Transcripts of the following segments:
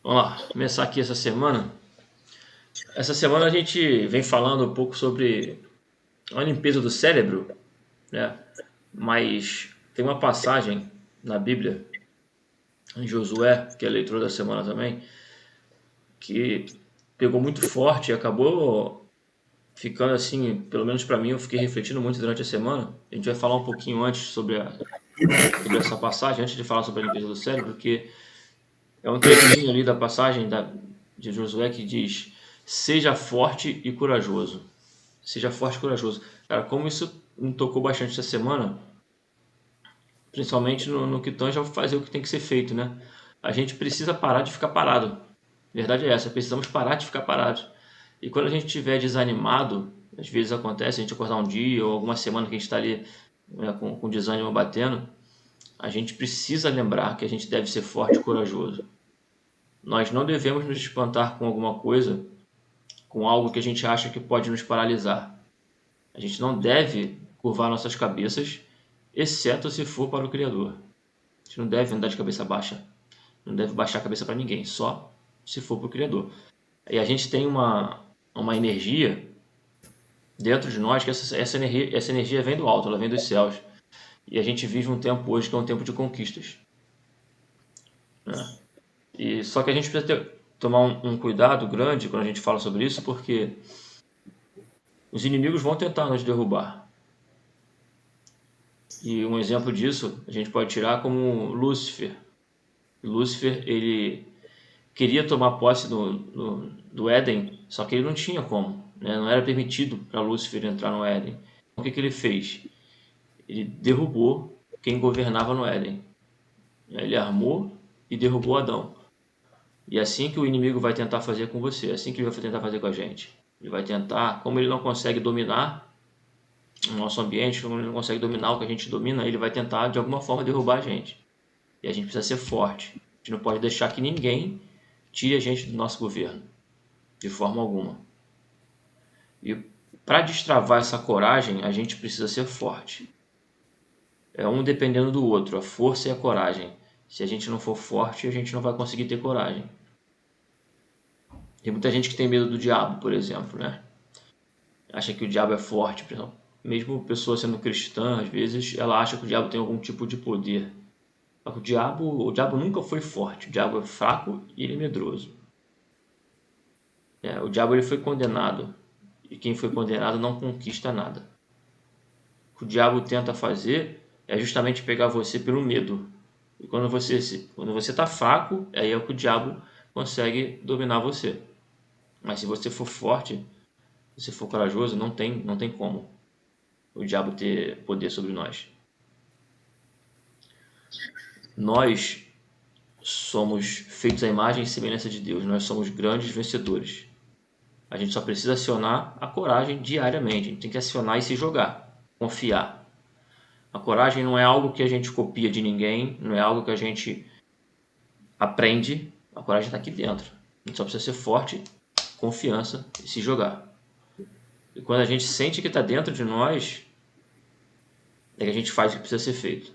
Vamos lá, começar aqui essa semana. Essa semana a gente vem falando um pouco sobre a limpeza do cérebro, né? Mas tem uma passagem na Bíblia, em Josué, que é a leitura da semana também, que pegou muito forte e acabou ficando assim, pelo menos para mim, eu fiquei refletindo muito durante a semana. A gente vai falar um pouquinho antes sobre essa passagem, antes de falar sobre a limpeza do cérebro, que é um trechinho ali da passagem de Josué que diz: seja forte e corajoso. Seja forte e corajoso. Cara, como isso me tocou bastante essa semana, principalmente no que tange ao fazer o que tem que ser feito, né? A gente precisa parar de ficar parado. A verdade é essa, precisamos parar de ficar parados. E quando a gente estiver desanimado, às vezes acontece a gente acordar um dia ou alguma semana que a gente está ali, né, com desânimo batendo, a gente precisa lembrar que a gente deve ser forte e corajoso. Nós não devemos nos espantar com alguma coisa, com algo que a gente acha que pode nos paralisar. A gente não deve curvar nossas cabeças, exceto se for para o Criador. A gente não deve andar de cabeça baixa, não deve baixar a cabeça para ninguém, só se for para o Criador. E a gente tem uma energia dentro de nós, que essa energia vem do alto, ela vem dos céus. E a gente vive um tempo hoje que é um tempo de conquistas, né? E só que a gente precisa tomar um cuidado grande quando a gente fala sobre isso, porque os inimigos vão tentar nos derrubar. E um exemplo disso a gente pode tirar como Lúcifer. Lúcifer, ele queria tomar posse do Éden, só que ele não tinha como, né? Não era permitido para Lúcifer entrar no Éden. Então, o que ele fez? Ele derrubou quem governava no Éden. Ele armou e derrubou Adão. E é assim que o inimigo vai tentar fazer com você, é assim que ele vai tentar fazer com a gente. Ele vai tentar, como ele não consegue dominar o nosso ambiente, como ele não consegue dominar o que a gente domina, ele vai tentar de alguma forma derrubar a gente. E a gente precisa ser forte. A gente não pode deixar que ninguém tire a gente do nosso governo, de forma alguma. E para destravar essa coragem, a gente precisa ser forte. É um dependendo do outro, a força e a coragem. Se a gente não for forte, a gente não vai conseguir ter coragem. Tem muita gente que tem medo do diabo, por exemplo, né? Acha que o diabo é forte, por exemplo. Mesmo pessoa sendo cristã, às vezes ela acha que o diabo tem algum tipo de poder. O diabo nunca foi forte, o diabo é fraco e ele é medroso. O diabo ele foi condenado, e quem foi condenado não conquista nada. O que o diabo tenta fazer é justamente pegar você pelo medo. E quando você está fraco, aí é o que o diabo consegue dominar você. Mas se você for forte, se você for corajoso, não tem como o diabo ter poder sobre nós. Nós somos feitos à imagem e semelhança de Deus. Nós somos grandes vencedores. A gente só precisa acionar a coragem diariamente. A gente tem que acionar e se jogar, confiar. A coragem não é algo que a gente copia de ninguém, não é algo que a gente aprende. A coragem está aqui dentro. A gente só precisa ser forte, confiança e se jogar. E quando a gente sente que está dentro de nós, é que a gente faz o que precisa ser feito.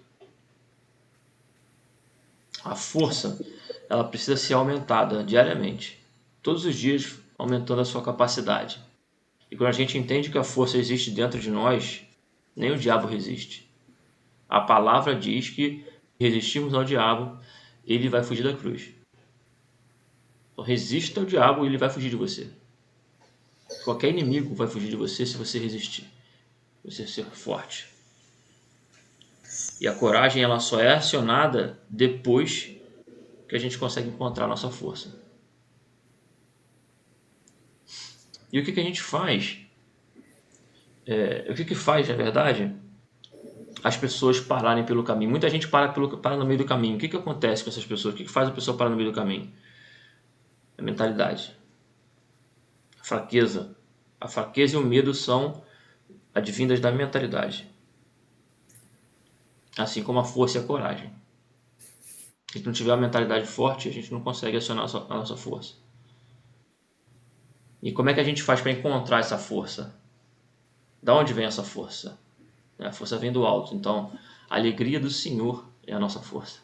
A força, ela precisa ser aumentada diariamente, todos os dias aumentando a sua capacidade. E quando a gente entende que a força existe dentro de nós, nem o diabo resiste. A palavra diz que resistimos ao diabo, ele vai fugir da cruz. Então, resista ao diabo e ele vai fugir de você. Qualquer inimigo vai fugir de você se você resistir, se você ser forte. E a coragem ela só é acionada depois que a gente consegue encontrar a nossa força. E o que a gente faz? O que faz, na verdade, as pessoas pararem pelo caminho? Muita gente para no meio do caminho. O que acontece com essas pessoas? O que faz a pessoa parar no meio do caminho? A mentalidade. A fraqueza. A fraqueza e o medo são advindas da mentalidade. Assim como a força e a coragem. Se a gente não tiver uma mentalidade forte, a gente não consegue acionar a nossa força. E como é que a gente faz para encontrar essa força? Da onde vem essa força? A força vem do alto. Então, a alegria do Senhor é a nossa força.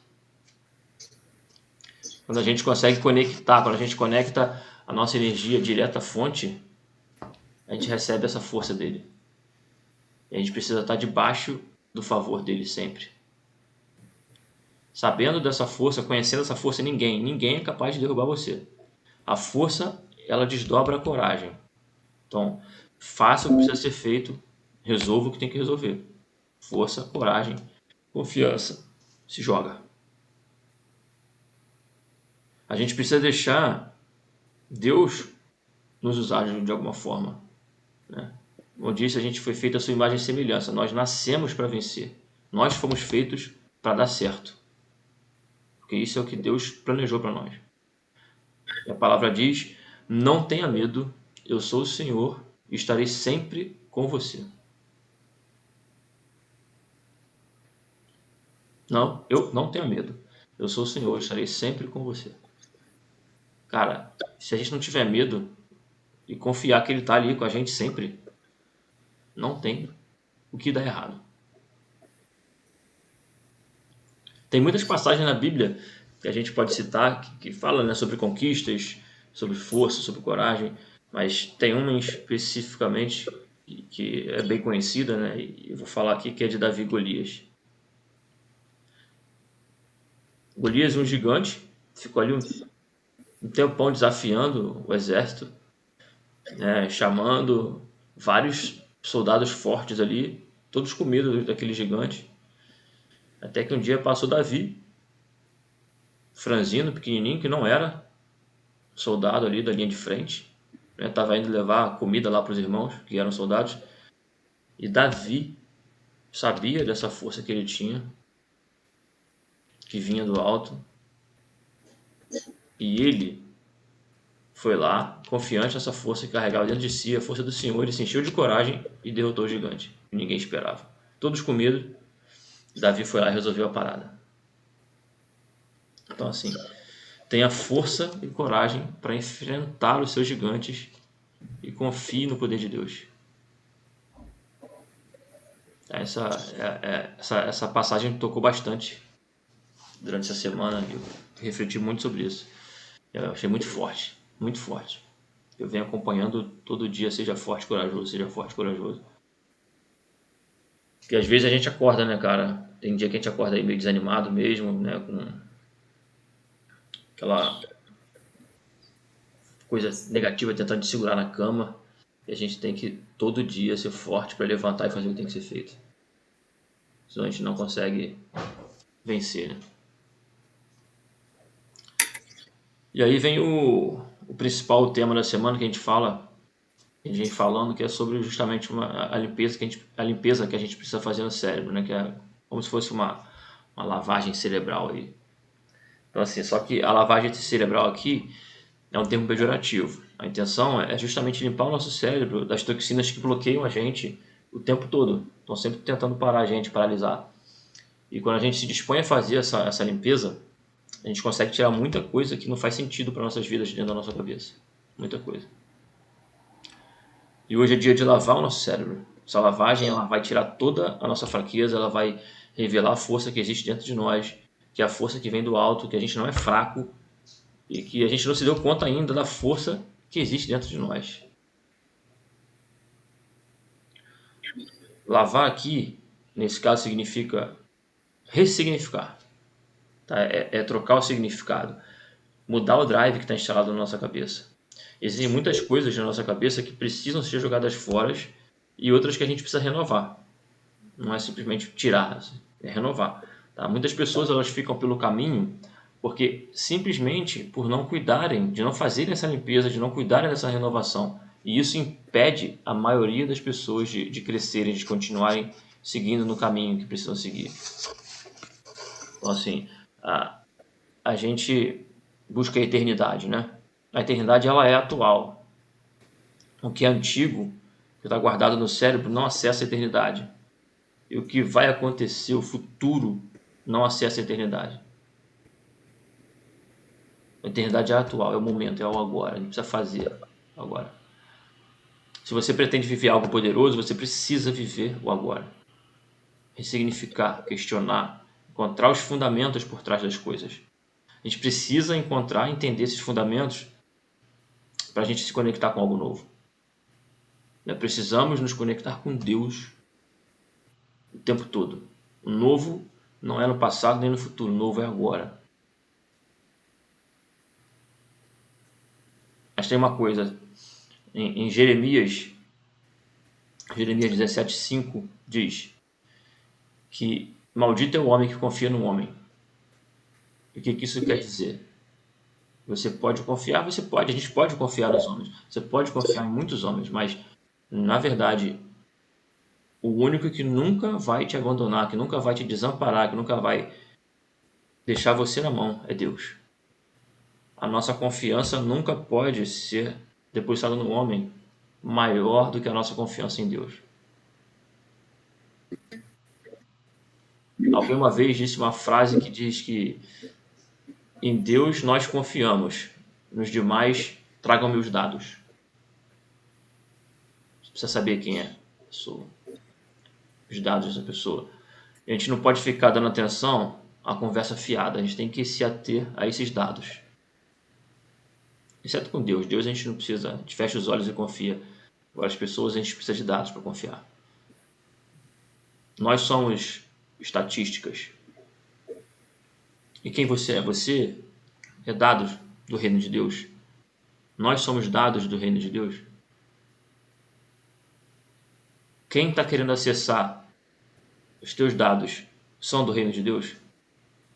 Quando a gente consegue conectar, quando a gente conecta a nossa energia direta à fonte, a gente recebe essa força dele. E a gente precisa estar debaixo do favor dele sempre. Sabendo dessa força, conhecendo essa força, ninguém é capaz de derrubar você. A força, ela desdobra a coragem. Então, faça o que precisa ser feito, resolva o que tem que resolver. Força, coragem, confiança. Se joga. A gente precisa deixar Deus nos usar de alguma forma, né? Como eu disse, a gente foi feito à sua imagem e semelhança. Nós nascemos para vencer. Nós fomos feitos para dar certo. Porque isso é o que Deus planejou para nós. E a palavra diz: não tenha medo, eu sou o Senhor e estarei sempre com você. Não, eu não tenha medo. Eu sou o Senhor, estarei sempre com você. Cara, se a gente não tiver medo e confiar que Ele está ali com a gente sempre, não tem o que dar errado. Tem muitas passagens na Bíblia que a gente pode citar que fala, né, sobre conquistas, sobre força, sobre coragem, mas tem uma especificamente que é bem conhecida, né, e eu vou falar aqui, que é de Davi e Golias. Golias, um gigante, ficou ali um tempão desafiando o exército, né, chamando vários soldados fortes ali, todos com medo daquele gigante. Até que um dia passou Davi, franzino, pequenininho, que não era soldado ali da linha de frente, né, estava indo levar comida lá para os irmãos, que eram soldados, e Davi sabia dessa força que ele tinha, que vinha do alto, e ele foi lá, confiante nessa força que carregava dentro de si, a força do Senhor, ele se encheu de coragem e derrotou o gigante, que ninguém esperava. Todos com medo, Davi foi lá e resolveu a parada. Então, assim, tenha força e coragem para enfrentar os seus gigantes e confie no poder de Deus. Essa passagem me tocou bastante durante essa semana e eu refleti muito sobre isso. Eu achei muito forte, muito forte. Eu venho acompanhando todo dia, seja forte, corajoso, seja forte, corajoso. Porque às vezes a gente acorda, né, cara? Tem dia que a gente acorda aí meio desanimado mesmo, né, com aquela coisa negativa tentando te segurar na cama. E a gente tem que todo dia ser forte para levantar e fazer o que tem que ser feito. Senão a gente não consegue vencer, né? E aí vem o principal tema da semana que a gente fala, a gente vem falando, que é sobre justamente a limpeza que a gente precisa fazer no cérebro, né? Que é como se fosse uma lavagem cerebral aí. Então assim, só que a lavagem cerebral aqui é um termo pejorativo. A intenção é justamente limpar o nosso cérebro das toxinas que bloqueiam a gente o tempo todo. Estão sempre tentando parar a gente, paralisar. E quando a gente se dispõe a fazer essa limpeza, a gente consegue tirar muita coisa que não faz sentido para nossas vidas dentro da nossa cabeça. Muita coisa. E hoje é dia de lavar o nosso cérebro. Essa lavagem, ela vai tirar toda a nossa fraqueza, ela vai revelar a força que existe dentro de nós, que é a força que vem do alto, que a gente não é fraco e que a gente não se deu conta ainda da força que existe dentro de nós. Lavar aqui, nesse caso, significa ressignificar. Tá? É trocar o significado, mudar o drive que está instalado na nossa cabeça. Existem muitas coisas na nossa cabeça que precisam ser jogadas fora e outras que a gente precisa renovar. Não é simplesmente tirar, é renovar. Tá? Muitas pessoas elas ficam pelo caminho porque simplesmente por não cuidarem, de não fazerem essa limpeza, de não cuidarem dessa renovação. E isso impede a maioria das pessoas de crescerem, de continuarem seguindo no caminho que precisam seguir. Então, assim, a gente busca a eternidade, né? A eternidade ela é atual. O que é antigo, que está guardado no cérebro, não acessa a eternidade. E o que vai acontecer, o futuro, não acessa a eternidade. A eternidade é atual, é o momento, é o agora. A gente precisa fazer agora. Se você pretende viver algo poderoso, você precisa viver o agora. Ressignificar, questionar, encontrar os fundamentos por trás das coisas. A gente precisa encontrar, entender esses fundamentos para a gente se conectar com algo novo. Precisamos nos conectar com Deus o tempo todo. O novo não é no passado nem no futuro, o novo é agora. Mas tem uma coisa, em Jeremias 17:5 diz que maldito é o homem que confia no homem. E o que isso quer dizer? Você pode confiar, você pode, a gente pode confiar nos homens, você pode confiar em muitos homens, mas na verdade o único que nunca vai te abandonar, que nunca vai te desamparar, que nunca vai deixar você na mão é Deus. A nossa confiança nunca pode ser depositada no homem maior do que a nossa confiança em Deus. Alguém uma vez disse uma frase que diz que em Deus nós confiamos, nos demais tragam-me os dados. Você precisa saber quem é a pessoa, os dados dessa pessoa. A gente não pode ficar dando atenção à conversa fiada, a gente tem que se ater a esses dados. Exceto com Deus. Deus a gente não precisa, a gente fecha os olhos e confia. Agora as pessoas a gente precisa de dados para confiar. Nós somos estatísticas. E quem você é? Você é dados do reino de Deus. Nós somos dados do reino de Deus. Quem está querendo acessar os teus dados são do reino de Deus?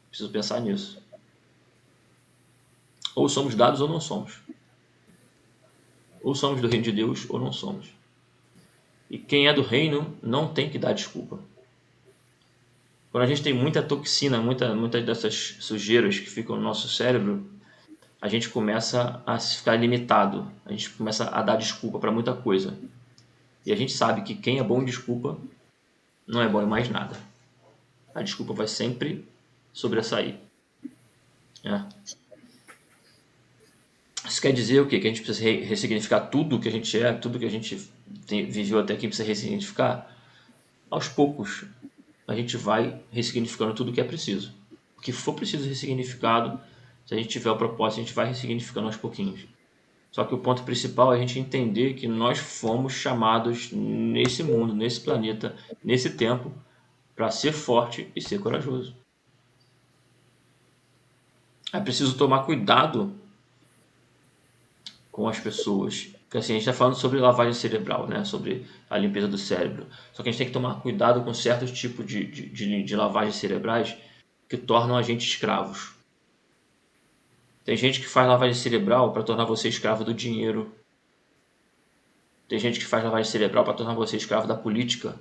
Preciso pensar nisso. Ou somos dados ou não somos. Ou somos do reino de Deus ou não somos. E quem é do reino não tem que dar desculpa. Quando a gente tem muita toxina, muitas dessas sujeiras que ficam no nosso cérebro, a gente começa a ficar limitado. A gente começa a dar desculpa para muita coisa. E a gente sabe que quem é bom em desculpa não é bom em mais nada. A desculpa vai sempre sobressair. Isso quer dizer o quê? Que a gente precisa ressignificar tudo que a gente é, tudo que a gente viveu até aqui, precisa ressignificar? Aos poucos, a gente vai ressignificando tudo que é preciso. O que for preciso ressignificado, se a gente tiver o propósito, a gente vai ressignificando aos pouquinhos. Só que o ponto principal é a gente entender que nós fomos chamados nesse mundo, nesse planeta, nesse tempo, para ser forte e ser corajoso. É preciso tomar cuidado com as pessoas. Porque assim, a gente está falando sobre lavagem cerebral, né? Sobre a limpeza do cérebro. Só que a gente tem que tomar cuidado com certos tipos de lavagens cerebrais que tornam a gente escravos. Tem gente que faz lavagem cerebral para tornar você escravo do dinheiro. Tem gente que faz lavagem cerebral para tornar você escravo da política.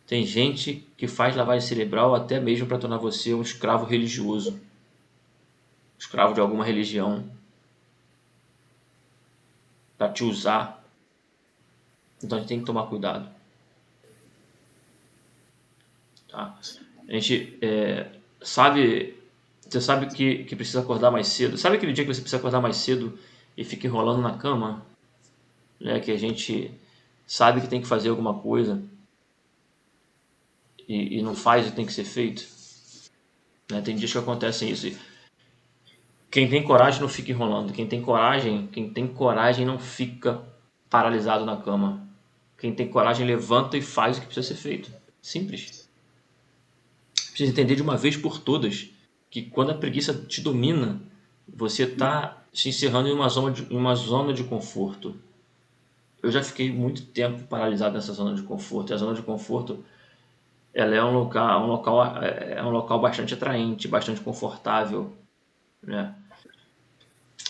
Tem gente que faz lavagem cerebral até mesmo para tornar você um escravo religioso. Escravo de alguma religião. Para te usar. Então a gente tem que tomar cuidado. Tá? A gente sabe... Você sabe que precisa acordar mais cedo. Sabe aquele dia que você precisa acordar mais cedo e fica enrolando na cama? Né? Que a gente sabe que tem que fazer alguma coisa e não faz o que tem que ser feito. Né? Tem dias que acontecem isso. Quem tem coragem não fica enrolando. Quem tem coragem não fica paralisado na cama. Quem tem coragem levanta e faz o que precisa ser feito. Simples. Precisa entender de uma vez por todas que quando a preguiça te domina, você está se encerrando em uma zona de conforto. Eu já fiquei muito tempo paralisado nessa zona de conforto. E a zona de conforto, ela é um local bastante atraente, bastante confortável, né?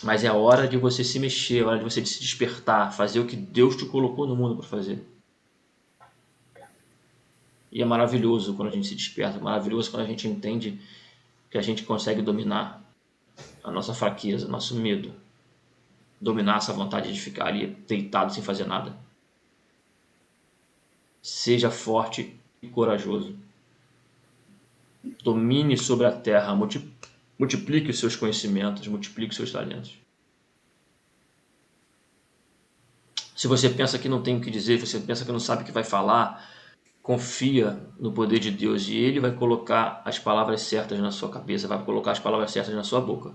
Mas é a hora de você se mexer, é a hora de você se despertar, fazer o que Deus te colocou no mundo para fazer. E é maravilhoso quando a gente se desperta, é maravilhoso quando a gente entende que a gente consegue dominar a nossa fraqueza, nosso medo. Dominar essa vontade de ficar ali deitado sem fazer nada. Seja forte e corajoso. Domine sobre a terra, multiplique os seus conhecimentos, multiplique os seus talentos. Se você pensa que não tem o que dizer, você pensa que não sabe o que vai falar, confia no poder de Deus e Ele vai colocar as palavras certas na sua cabeça, vai colocar as palavras certas na sua boca.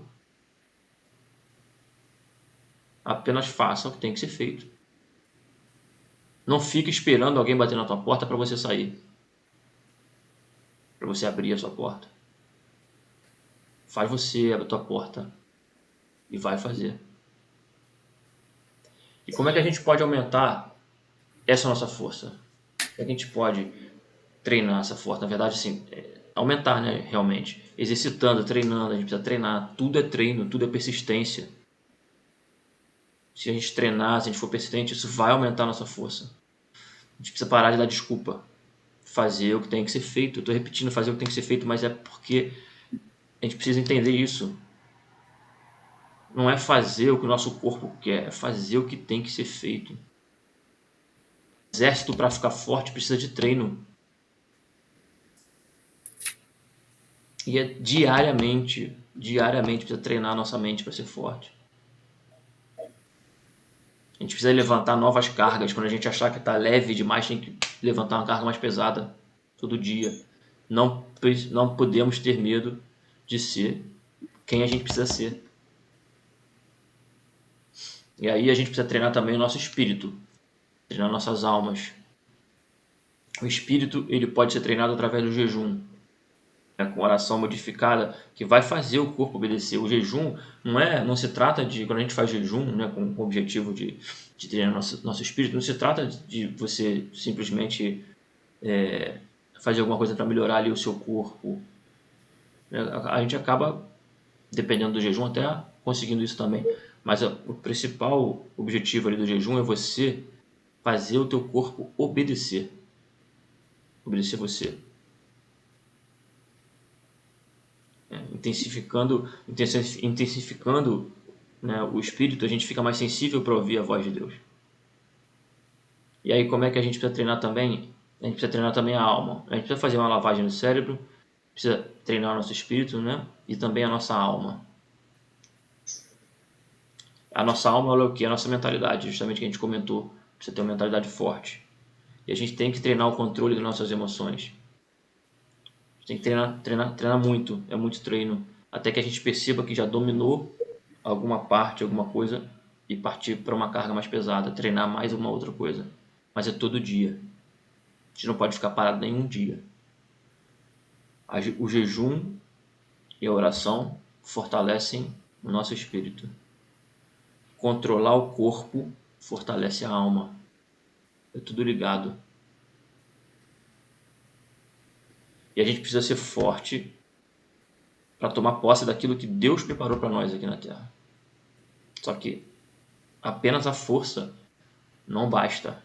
Apenas faça o que tem que ser feito. Não fique esperando alguém bater na tua porta para você sair, para você abrir a sua porta. Faz você abrir a tua porta e vai fazer. E como é que a gente pode aumentar essa nossa força? Como é que a gente pode treinar essa força? Na verdade, assim, aumentar, né, realmente. Exercitando, treinando, a gente precisa treinar. Tudo é treino, tudo é persistência. Se a gente treinar, se a gente for persistente, isso vai aumentar a nossa força. A gente precisa parar de dar desculpa. Fazer o que tem que ser feito. Eu estou repetindo fazer o que tem que ser feito, mas é porque a gente precisa entender isso. Não é fazer o que o nosso corpo quer, é fazer o que tem que ser feito. Exército, para ficar forte, precisa de treino. E é diariamente precisa treinar a nossa mente para ser forte. A gente precisa levantar novas cargas. Quando a gente achar que está leve demais, tem que levantar uma carga mais pesada todo dia. Não podemos ter medo de ser quem a gente precisa ser. E aí a gente precisa treinar também o nosso espírito, treinar nossas almas. O espírito, ele pode ser treinado através do jejum, com oração modificada, que vai fazer o corpo obedecer. O jejum não se trata de, quando a gente faz jejum, né, com o objetivo de treinar nosso espírito, não se trata de você simplesmente fazer alguma coisa para melhorar ali o seu corpo. A gente acaba, dependendo do jejum, até conseguindo isso também. Mas o principal objetivo ali do jejum é você fazer o teu corpo obedecer. Obedecer você. Intensificando, né, o espírito, a gente fica mais sensível para ouvir a voz de Deus. E aí como é que a gente precisa treinar também? A gente precisa treinar também a alma. A gente precisa fazer uma lavagem no cérebro, precisa treinar o nosso espírito, né? E também a nossa alma. A nossa alma é o que? A nossa mentalidade, justamente que a gente comentou. Precisa ter uma mentalidade forte. E a gente tem que treinar o controle das nossas emoções. A gente tem que treinar muito. É muito treino. Até que a gente perceba que já dominou alguma parte, alguma coisa e partir para uma carga mais pesada, treinar mais uma outra coisa. Mas é todo dia. A gente não pode ficar parado nenhum dia. O jejum e a oração fortalecem o nosso espírito. Controlar o corpo fortalece a alma. É tudo ligado. E a gente precisa ser forte para tomar posse daquilo que Deus preparou para nós aqui na Terra. Só que apenas a força não basta.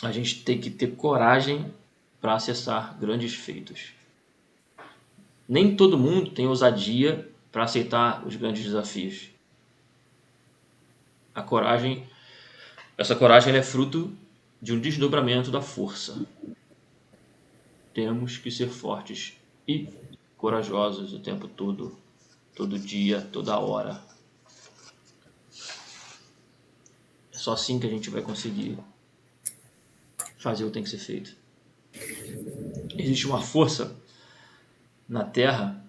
A gente tem que ter coragem para acessar grandes feitos. Nem todo mundo tem ousadia para aceitar os grandes desafios. Essa coragem é fruto de um desdobramento da força. Temos que ser fortes e corajosos o tempo todo, todo dia, toda hora. É só assim que a gente vai conseguir fazer o que tem que ser feito. Existe uma força na Terra,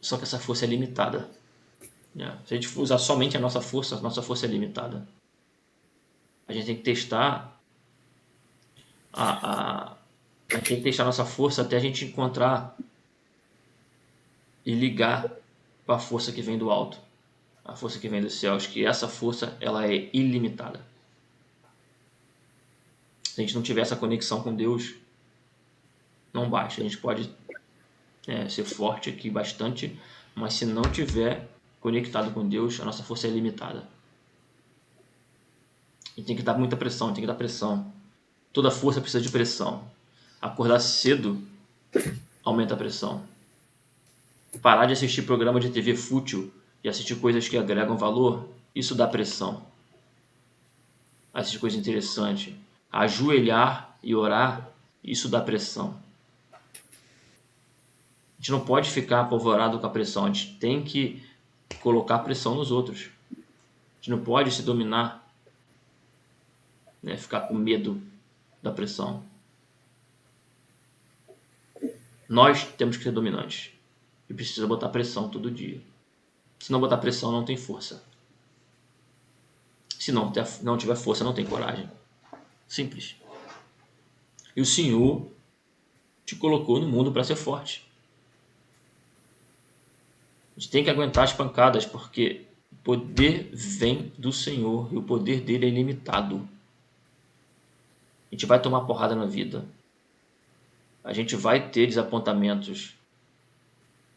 só que essa força é limitada. Se a gente usar somente a nossa força é limitada. A gente tem que testar a gente tem que testar a nossa força até a gente encontrar e ligar para a força que vem do alto, a força que vem dos céus, que essa força ela é ilimitada. Se a gente não tiver essa conexão com Deus, não basta. A gente pode ser forte aqui bastante, mas se não tiver conectado com Deus, a nossa força é limitada. E tem que dar muita pressão, tem que dar pressão. Toda força precisa de pressão. Acordar cedo aumenta a pressão. Parar de assistir programa de TV fútil e assistir coisas que agregam valor, isso dá pressão. Assistir coisa interessante. Ajoelhar e orar, isso dá pressão. A gente não pode ficar apavorado com a pressão, a gente tem que colocar pressão nos outros. A gente não pode se dominar, ficar com medo. da pressão. Nós temos que ser dominantes. E precisa botar pressão todo dia. Se não botar pressão, não tem força. Se não tiver força, não tem coragem. Simples. E o Senhor te colocou no mundo para ser forte. A gente tem que aguentar as pancadas, porque o poder vem do Senhor e o poder dele é ilimitado. A gente vai tomar porrada na vida. A gente vai ter desapontamentos.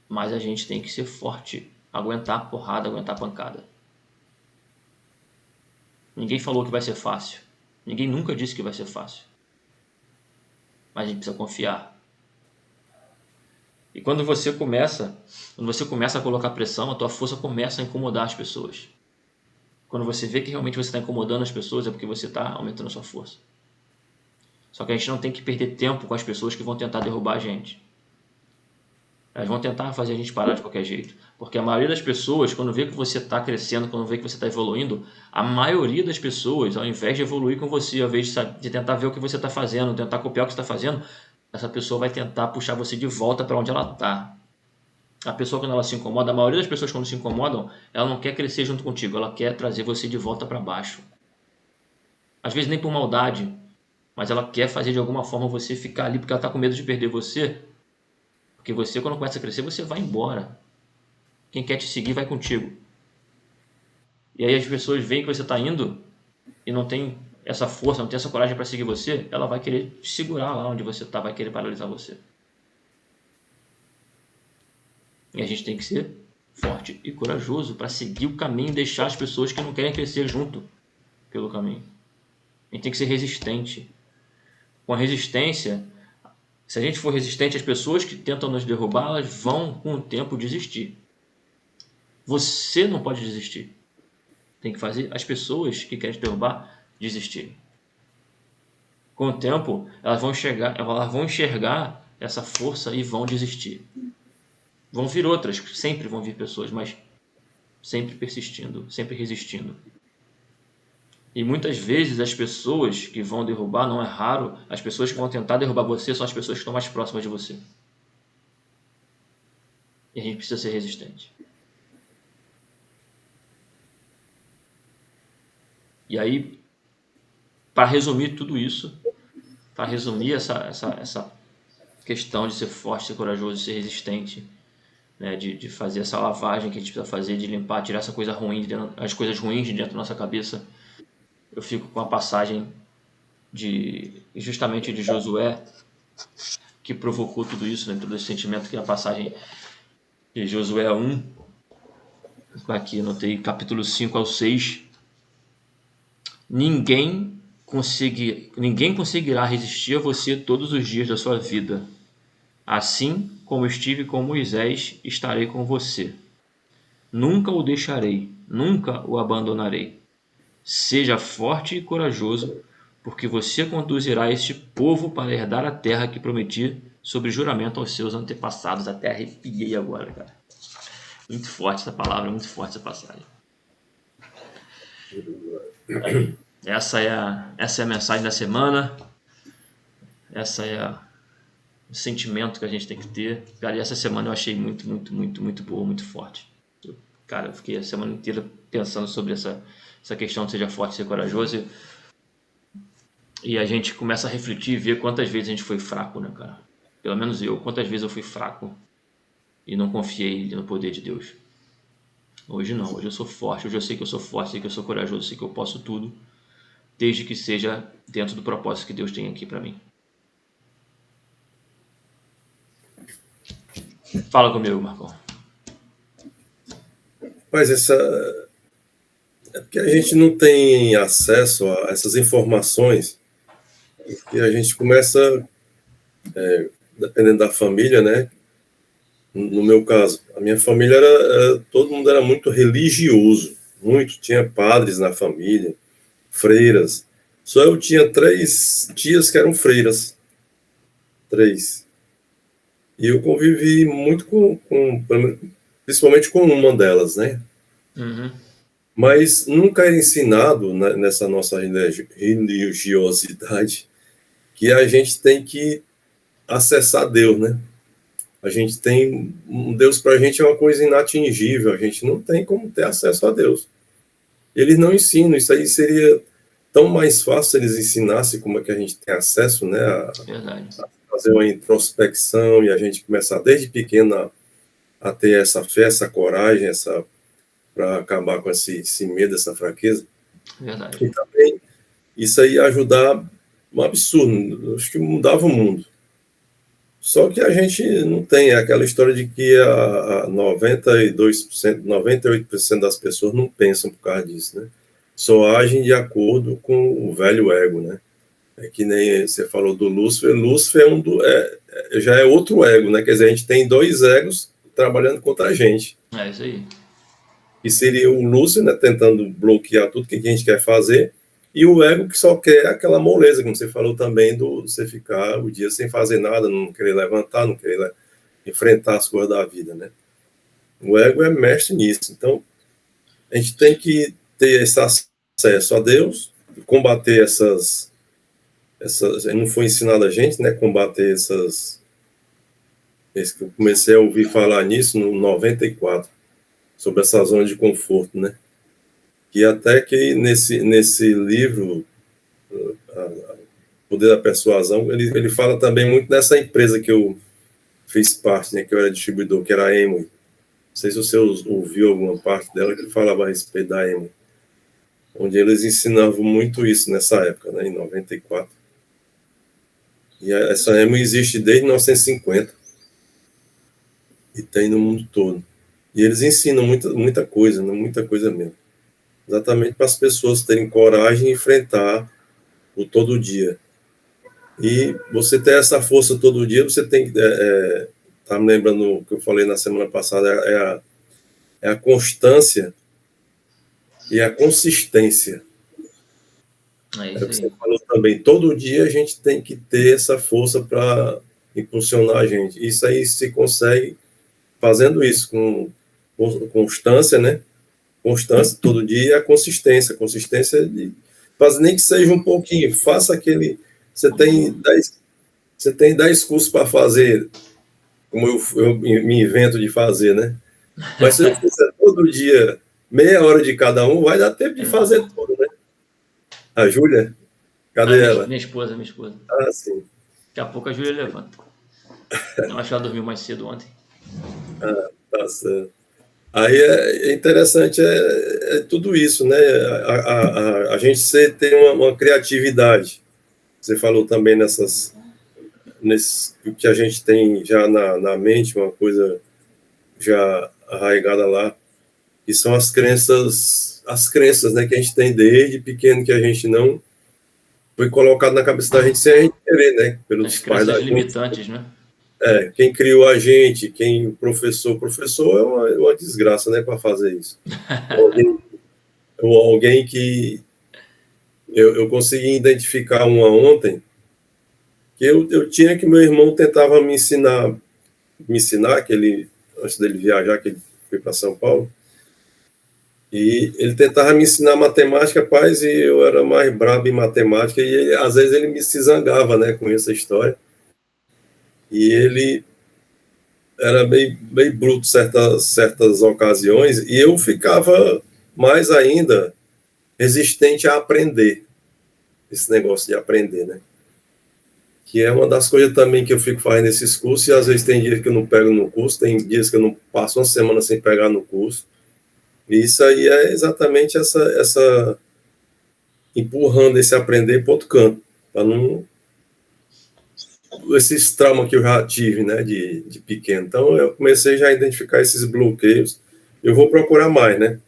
Mas a gente tem que ser forte. Aguentar a porrada, aguentar a pancada. Ninguém falou que vai ser fácil. Ninguém nunca disse que vai ser fácil. Mas a gente precisa confiar. E quando você começa a colocar pressão, a tua força começa a incomodar as pessoas. Quando você vê que realmente você está incomodando as pessoas, é porque você está aumentando a sua força. Só que a gente não tem que perder tempo com as pessoas que vão tentar derrubar a gente. Elas vão tentar fazer a gente parar de qualquer jeito. Porque a maioria das pessoas, quando vê que você está crescendo, quando vê que você está evoluindo, a maioria das pessoas, ao invés de evoluir com você, ao invés de tentar ver o que você está fazendo, tentar copiar o que você está fazendo, essa pessoa vai tentar puxar você de volta para onde ela está. A pessoa, quando ela se incomoda, a maioria das pessoas, quando se incomodam, ela não quer crescer junto contigo, ela quer trazer você de volta para baixo. Às vezes nem por maldade, mas ela quer fazer de alguma forma você ficar ali porque ela está com medo de perder você. Porque você, quando começa a crescer, você vai embora. Quem quer te seguir vai contigo. E aí as pessoas veem que você está indo e não tem essa força, não tem essa coragem para seguir você, ela vai querer te segurar lá onde você está, vai querer paralisar você. E a gente tem que ser forte e corajoso para seguir o caminho e deixar as pessoas que não querem crescer junto pelo caminho. A gente tem que ser resistente. Com a resistência, se a gente for resistente, as pessoas que tentam nos derrubar, elas vão com o tempo desistir. Você não pode desistir. Tem que fazer as pessoas que querem te derrubar desistirem. Com o tempo, elas vão enxergar essa força e vão desistir. Vão vir outras, sempre vão vir pessoas, mas sempre persistindo, sempre resistindo. E muitas vezes as pessoas que vão derrubar, não é raro, as pessoas que vão tentar derrubar você são as pessoas que estão mais próximas de você. E a gente precisa ser resistente. E aí, para resumir tudo isso, para resumir essa questão de ser forte, ser corajoso, ser resistente, né, de fazer essa lavagem que a gente precisa fazer, de limpar, tirar essa coisa ruim, as coisas ruins de dentro da nossa cabeça, eu fico com a passagem justamente de Josué, que provocou tudo isso, né, todo esse sentimento, que é a passagem de Josué 1, aqui anotei capítulo 5 ao 6. Ninguém conseguirá resistir a você todos os dias da sua vida. Assim como estive com Moisés, estarei com você. Nunca o deixarei, nunca o abandonarei. Seja forte e corajoso, porque você conduzirá este povo para herdar a terra que prometi sobre juramento aos seus antepassados. Até arrepiei agora, cara. Muito forte essa palavra, muito forte essa passagem. Essa é a mensagem da semana. Essa é o sentimento que a gente tem que ter. Cara, e essa semana eu achei muito boa, muito forte. Eu fiquei a semana inteira pensando sobre essa questão de seja forte, ser corajoso. E a gente começa a refletir e ver quantas vezes a gente foi fraco, né, cara? Pelo menos eu, quantas vezes eu fui fraco e não confiei no poder de Deus. Hoje não, hoje eu sou forte, hoje eu sei que eu sou forte, sei que eu sou corajoso, sei que eu posso tudo, desde que seja dentro do propósito que Deus tem aqui para mim. Fala comigo, Marcão. Mas é porque a gente não tem acesso a essas informações, e a gente começa, dependendo da família, né? No meu caso, a minha família todo mundo era muito religioso, tinha padres na família, freiras. Só eu tinha 3 tias que eram freiras, 3. E eu convivi muito principalmente com uma delas, né? Uhum. Mas nunca é ensinado, né, nessa nossa religiosidade, que a gente tem que acessar Deus, né? A gente tem um Deus, para a gente é uma coisa inatingível, a gente não tem como ter acesso a Deus. Eles não ensinam, isso aí seria tão mais fácil se eles ensinassem como é que a gente tem acesso, né, a fazer uma introspecção e a gente começar desde pequena a ter essa fé, essa coragem, para acabar com esse medo, essa fraqueza. Verdade. E também isso aí ajudar um absurdo, acho que mudava o mundo. Só que a gente não tem aquela história de que a 92%, 98% das pessoas não pensam por causa disso, né? Só agem de acordo com o velho ego, né? É que nem você falou do Lúcifer. Lúcifer já é outro ego, né? Quer dizer, a gente tem dois egos trabalhando contra a gente. É isso aí. Que seria o Lúcifer, né, tentando bloquear tudo que a gente quer fazer, e o ego que só quer aquela moleza, como você falou também, do você ficar o dia sem fazer nada, não querer levantar, não querer enfrentar as coisas da vida, né? O ego é mestre nisso. Então, a gente tem que ter esse acesso a Deus, combater essas não foi ensinado a gente, né, combater eu comecei a ouvir falar nisso no 94, sobre essa zona de conforto, né? E até que nesse livro, Poder da Persuasão, ele fala também muito dessa empresa que eu fiz parte, né, que eu era distribuidor, que era a Amway. Não sei se você ouviu alguma parte dela que falava a respeito da Amway, onde eles ensinavam muito isso nessa época, né, em 94. E essa Amway existe desde 1950 e tem no mundo todo. E eles ensinam muita coisa, né, muita coisa mesmo. Exatamente para as pessoas terem coragem de enfrentar o todo dia. E você ter essa força todo dia, você tem que... tá me lembrando o que eu falei na semana passada, é a constância e a consistência. É o que isso você aí. falou também. Todo dia a gente tem que ter essa força para impulsionar a gente. Isso aí se consegue fazendo isso, com constância, né? Constância todo dia, e a consistência de fazer, nem que seja um pouquinho, faça aquele... Você tem 10 cursos para fazer, como eu me invento de fazer, né? Mas se eu fizer todo dia, meia hora de cada um, vai dar tempo de fazer tudo, né? A Júlia, cadê ela? Minha esposa. Ah, sim. Daqui a pouco a Júlia levanta. Eu acho que ela dormiu mais cedo ontem. Ah, tá certo. Aí é interessante, tudo isso, né? A gente ter uma criatividade. Você falou também o que a gente tem já na mente, uma coisa já arraigada lá, que são as crenças, né, que a gente tem desde pequeno, que a gente não foi colocado na cabeça da gente sem a gente querer, né? Pelos As pais da crenças gente. limitantes, né? Quem criou a gente, professor é uma desgraça, né, para fazer isso. Alguém que eu consegui identificar uma ontem, que eu tinha, que meu irmão tentava me ensinar, que ele, antes dele viajar, que ele foi para São Paulo, e ele tentava me ensinar matemática, paz, e eu era mais brabo em matemática, e às vezes ele me se zangava, né, com essa história. E ele era meio bruto certas ocasiões, e eu ficava mais ainda resistente a aprender, esse negócio de aprender, né? Que é uma das coisas também que eu fico fazendo nesses cursos, e às vezes tem dias que eu não pego no curso, tem dias que eu não passo uma semana sem pegar no curso, e isso aí é exatamente essa empurrando esse aprender para outro canto, para não... esses traumas que eu já tive, né, de pequeno. Então, eu comecei já a identificar esses bloqueios, eu vou procurar mais, né?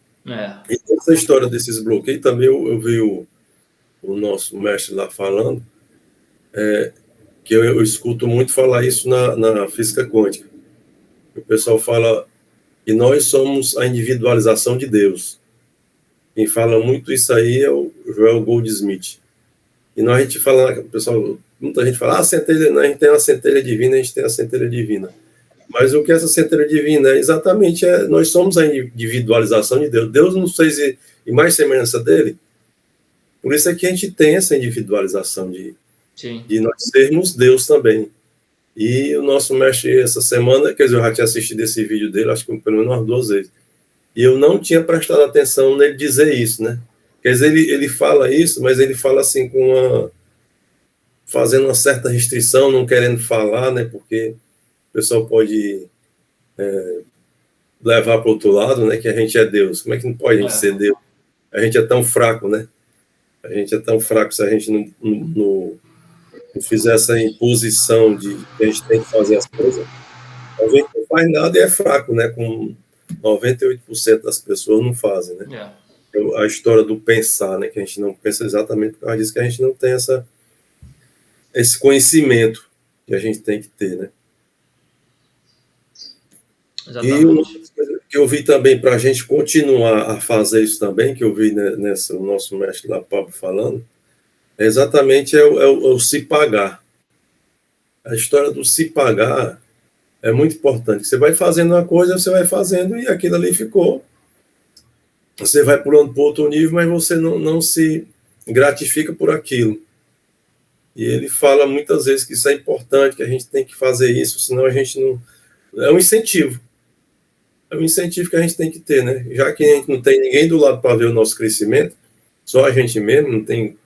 E essa história desses bloqueios, também eu vi o nosso mestre lá falando, que eu escuto muito falar isso na física quântica. O pessoal fala que nós somos a individualização de Deus. Quem fala muito isso aí é o Joel Goldsmith. E nós, a gente fala, o pessoal, muita gente fala, a gente tem a centelha divina. Mas o que é essa centelha divina é exatamente, nós somos a individualização de Deus. Deus nos fez imagem e semelhança dele. Por isso é que a gente tem essa individualização Sim. de nós sermos Deus também. E o nosso mestre, essa semana, quer dizer, eu já tinha assistido esse vídeo dele, acho que pelo menos umas 2 vezes. E eu não tinha prestado atenção nele dizer isso, né? Quer dizer, ele fala isso, mas ele fala assim fazendo uma certa restrição, não querendo falar, né? Porque o pessoal pode levar para o outro lado, né? Que a gente é Deus. Como é que não pode a gente ser Deus? A gente é tão fraco, né? A gente é tão fraco se a gente não fizer essa imposição de que a gente tem que fazer as coisas. A gente não faz nada e é fraco, né? Com 98% das pessoas não fazem, né? É. A história do pensar, né? Que a gente não pensa exatamente por causa disso, que a gente não tem esse conhecimento que a gente tem que ter, né? E uma Exatamente. coisa que eu vi também para a gente continuar a fazer isso também, que eu vi nessa o nosso mestre lá, Pablo, falando, é exatamente o se pagar. A história do se pagar é muito importante. Você vai fazendo uma coisa, você vai fazendo e aquilo ali ficou. Você vai pulando para outro nível, mas você não se gratifica por aquilo. E ele fala muitas vezes que isso é importante, que a gente tem que fazer isso, senão a gente não. É um incentivo. É um incentivo que a gente tem que ter, né? Já que a gente não tem ninguém do lado para ver o nosso crescimento, só a gente mesmo, não tem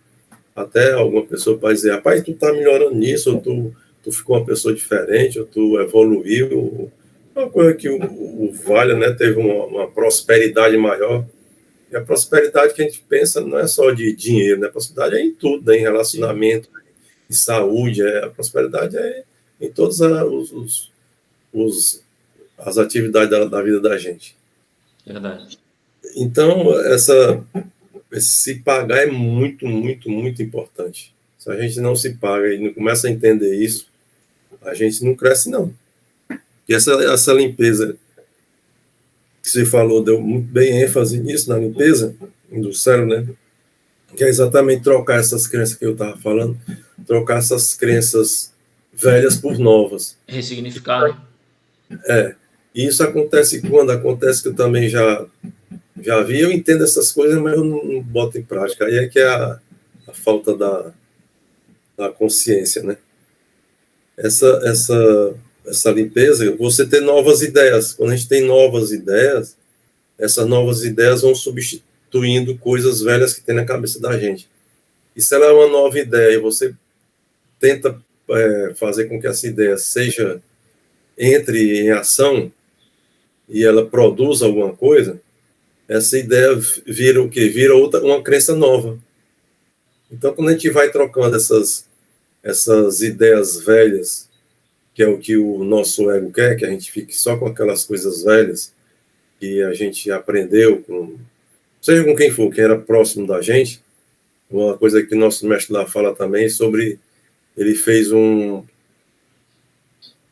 até alguma pessoa para dizer, rapaz, tu tá melhorando nisso, ou tu ficou uma pessoa diferente, ou tu evoluiu. Uma coisa que o Valha, né, teve uma prosperidade maior. E a prosperidade que a gente pensa não é só de dinheiro, né? A prosperidade é em tudo, né? Em relacionamento, em saúde, a prosperidade é em todas as atividades da vida da gente. Verdade. Então, esse se pagar é muito, muito, muito importante. Se a gente não se paga e não começa a entender isso, a gente não cresce, não. E essa limpeza que você falou, deu muito bem ênfase nisso, na limpeza do cérebro, né? Que é exatamente trocar essas crenças que eu estava falando, trocar essas crenças velhas por novas. Ressignificar, né? E isso acontece quando? Acontece que eu também já vi, eu entendo essas coisas, mas eu não boto em prática. Aí é que é a falta da consciência, né? Essa limpeza, você ter novas ideias. Quando a gente tem novas ideias, essas novas ideias vão substituindo coisas velhas que tem na cabeça da gente. E se ela é uma nova ideia e você tenta fazer com que essa ideia entre em ação e ela produza alguma coisa, essa ideia vira o quê? Vira uma crença nova. Então, quando a gente vai trocando essas ideias velhas, que é o que o nosso ego quer, que a gente fique só com aquelas coisas velhas que a gente aprendeu, seja com quem for, quem era próximo da gente, uma coisa que nosso mestre lá fala também sobre, ele fez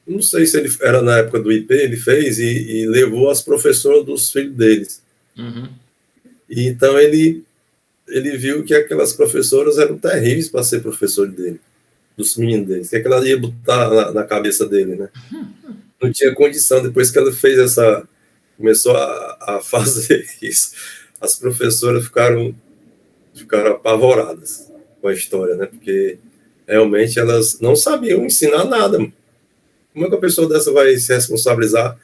não sei se ele era na época do IP, ele fez e levou as professoras dos filhos deles. Uhum. E então ele viu que aquelas professoras eram terríveis para ser professor dele, dos meninos dele, que ela ia botar na cabeça dele, né? Não tinha condição, depois que ela começou a fazer isso, as professoras ficaram apavoradas com a história, né? Porque realmente elas não sabiam ensinar nada. Como é que a pessoa dessa vai se responsabilizar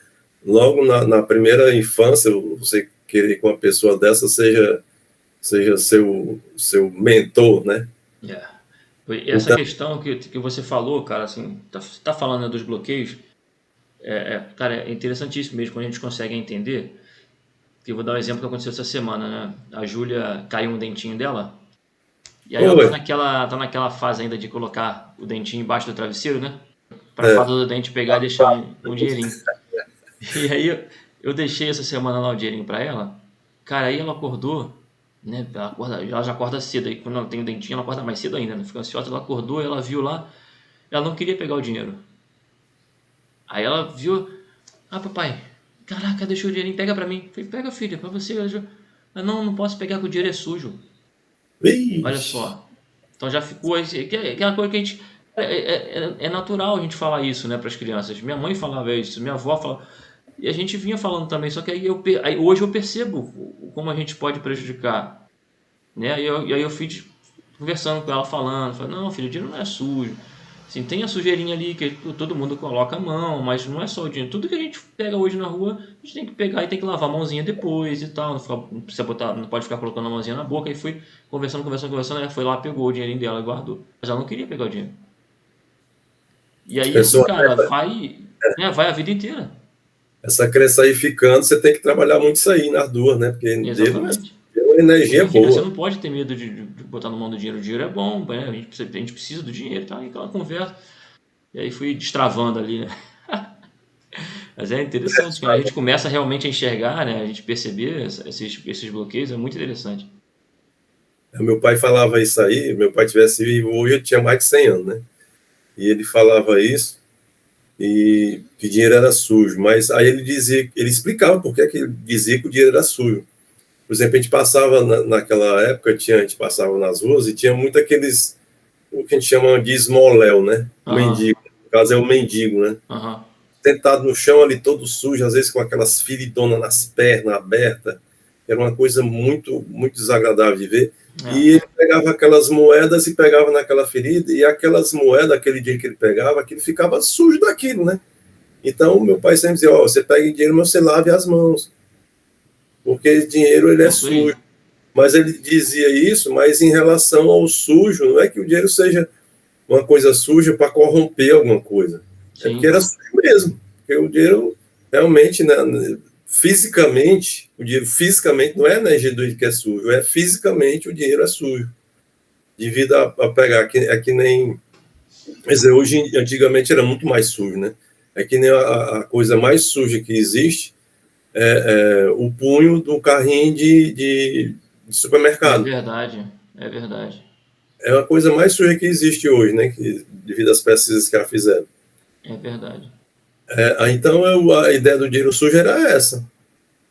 logo na primeira infância, você querer que uma pessoa dessa seja seu mentor, né? E essa questão que você falou, cara, assim, tá falando, né, dos bloqueios, cara, é interessantíssimo mesmo quando a gente consegue entender. Que eu vou dar um exemplo que aconteceu essa semana, né? A Júlia caiu um dentinho dela, e aí ela tá naquela fase ainda de colocar o dentinho embaixo do travesseiro, né? Pra fada do dente pegar e deixar um dinheirinho. E aí eu deixei essa semana lá o dinheirinho pra ela. Cara, aí ela acordou, né? Ela já acorda cedo. Aí quando ela tem o dentinho, ela acorda mais cedo ainda, né? Fica ansiosa, ela acordou, ela viu lá, ela não queria pegar o dinheiro. Aí ela viu, papai, caraca, deixou o dinheirinho, pega pra mim. Falei, pega, filha, pra você. Ela, não posso pegar que o dinheiro é sujo. Olha só. Então já ficou aquela coisa que a gente. É natural a gente falar isso, né, para as crianças. Minha mãe falava isso, minha avó falava. E a gente vinha falando também, só que aí hoje eu percebo como a gente pode prejudicar. Né? E aí eu fiz. conversando com ela, falando, não, filho, o dinheiro não é sujo. Assim, tem a sujeirinha ali que todo mundo coloca a mão, mas não é só o dinheiro. Tudo que a gente pega hoje na rua, a gente tem que pegar e tem que lavar a mãozinha depois e tal. Não precisa botar, não pode ficar colocando a mãozinha na boca. E foi conversando, aí foi lá, pegou o dinheirinho dela e guardou. Mas ela não queria pegar o dinheiro. E aí, assim, Pessoa, cara, vai a vida inteira. essa crença aí ficando, você tem que trabalhar muito isso aí nas duas, né? Porque Exatamente. é uma energia Porque você boa. não pode ter medo de botar na mão do dinheiro. O dinheiro é bom, né? A gente precisa do dinheiro, tá? E aquela conversa. E aí fui destravando ali, né? Mas é interessante, quando a gente começa realmente a enxergar, né? A gente perceber esses bloqueios, é muito interessante. Meu pai falava isso aí, meu pai tivesse vivo hoje, eu tinha mais de 100 anos, né? E ele falava isso, e que dinheiro era sujo. Mas aí ele explicava por que ele dizia que o dinheiro era sujo. Por exemplo, a gente passava, naquela época, a gente passava nas ruas e tinha muito aqueles, o que a gente chama de esmoléu, né? O Aham, mendigo. No caso é o mendigo, né? aham. Sentado no chão ali, todo sujo, às vezes com aquelas feridonas nas pernas abertas. Era uma coisa muito, muito desagradável de ver. E É. ele pegava aquelas moedas e pegava naquela ferida, e aquelas moedas, aquele dia que ele pegava, aquilo ficava sujo daquilo, né? Então, meu pai sempre dizia, você pega dinheiro, mas você lave as mãos, porque dinheiro ele É é isso aí. sujo. Mas ele dizia isso, mas em relação ao sujo, não é que o dinheiro seja uma coisa suja para corromper alguma coisa. É porque Sim. era sujo mesmo. Porque o dinheiro realmente, né, fisicamente, o dinheiro fisicamente não é energia do que é sujo, é fisicamente o dinheiro é sujo. Devido a pegar, é que nem. Quer dizer, hoje, antigamente era muito mais sujo, né? É que nem a coisa mais suja que existe é o punho do carrinho de É supermercado. verdade. É verdade. É a coisa mais suja que existe hoje, né? Devido às pesquisas que já fizeram. É verdade. Então, a ideia do dinheiro sujo era essa.